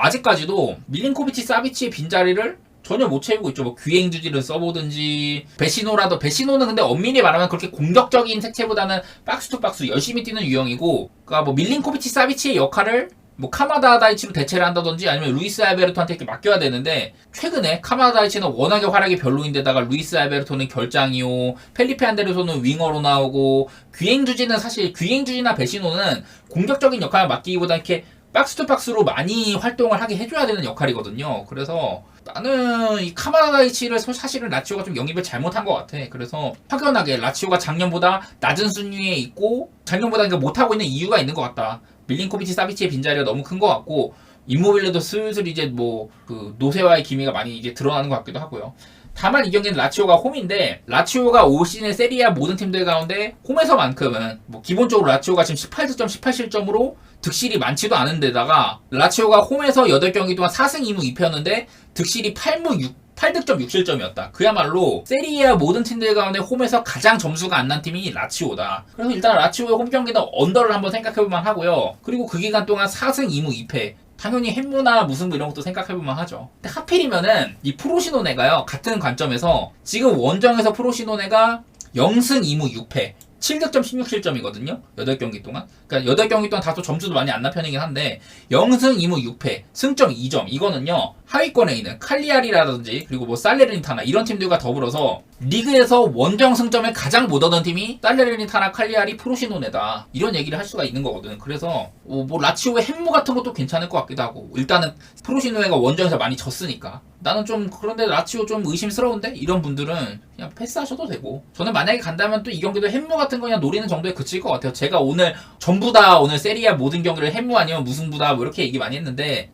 아직까지도 밀린코비치 사비치의 빈자리를 전혀 못 채우고 있죠. 뭐 귀행주지를 써보든지 베시노는 근데 엄밀히 말하면 그렇게 공격적인 색채보다는 박스 투 박스 열심히 뛰는 유형이고, 그러니까 뭐 밀린코비치 사비치의 역할을 뭐 카마다 다이치로 대체를 한다든지 아니면 루이스 알베르토한테 이렇게 맡겨야 되는데, 최근에 카마다 다이치는 워낙에 활약이 별로인데다가 루이스 알베르토는 결장이요, 펠리페 안데르소는 윙어로 나오고, 귀행주지나 베시노는 공격적인 역할을 맡기기보다 이렇게 박스 투 박스로 많이 활동을 하게 해줘야 되는 역할이거든요. 그래서 나는 이 카마다 다이치를 사실은 라치오가 좀 영입을 잘못한 것 같아. 그래서 확연하게 라치오가 작년보다 낮은 순위에 있고 작년보다 그러니까 못하고 있는 이유가 있는 것 같다. 밀린코비치 사비치의 빈자리가 너무 큰 것 같고, 임모빌레도 슬슬 이제 뭐 그 노세와의 기미가 많이 이제 드러나는 것 같기도 하고요. 다만 이 경기는 라치오가 홈인데, 라치오가 올 시즌의 세리아 모든 팀들 가운데 홈에서만큼은 뭐 기본적으로 라치오가 지금 18득점 18실점으로 득실이 많지도 않은데다가 라치오가 홈에서 8경기 동안 4승 2무 2패였는데 득실이 8득점 6실점이었다. 그야말로 세리아 모든 팀들 가운데 홈에서 가장 점수가 안 난 팀이 라치오다. 그래서 일단 라치오의 홈 경기는 언더를 한번 생각해볼만 하고요. 그리고 그 기간 동안 4승 2무 2패. 당연히 햄무나 무승부 이런 것도 생각해볼만 하죠. 근데 하필이면은 이 프로시노네가요, 같은 관점에서 지금 원정에서 프로시노네가 0승 2무 6패 7득점 16실점이거든요. 8경기 동안. 그러니까 8경기 동안 다소 점수도 많이 안 난 편이긴 한데 0승 2무 6패 승점 2점. 이거는요, 하위권에 있는 칼리아리라든지 그리고 뭐 살레르니타나 이런 팀들과 더불어서 리그에서 원정 승점을 가장 못 얻은 팀이 살레르니타나 칼리아리 프로시노네다. 이런 얘기를 할 수가 있는 거거든. 그래서 뭐 라치오의 햄무 같은 것도 괜찮을 것 같기도 하고, 일단은 프로시노네가 원정에서 많이 졌으니까 나는 좀 그런데 라치오 좀 의심스러운데 이런 분들은 그냥 패스하셔도 되고, 저는 만약에 간다면 또 이 경기도 햄무 같은 거 그냥 노리는 정도에 그칠 것 같아요. 제가 오늘 전부 다 오늘 세리아 모든 경기를 햄무 아니면 무승부다 뭐 이렇게 얘기 많이 했는데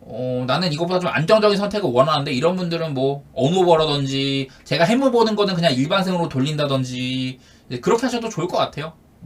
나는 이것보다 좀 안정적인 선택을 원하는데, 이런 분들은 뭐 언오버라든지 제가 햄무 보는 거는 그냥 일반승으로 돌린다든지 그렇게 하셔도 좋을 것 같아요.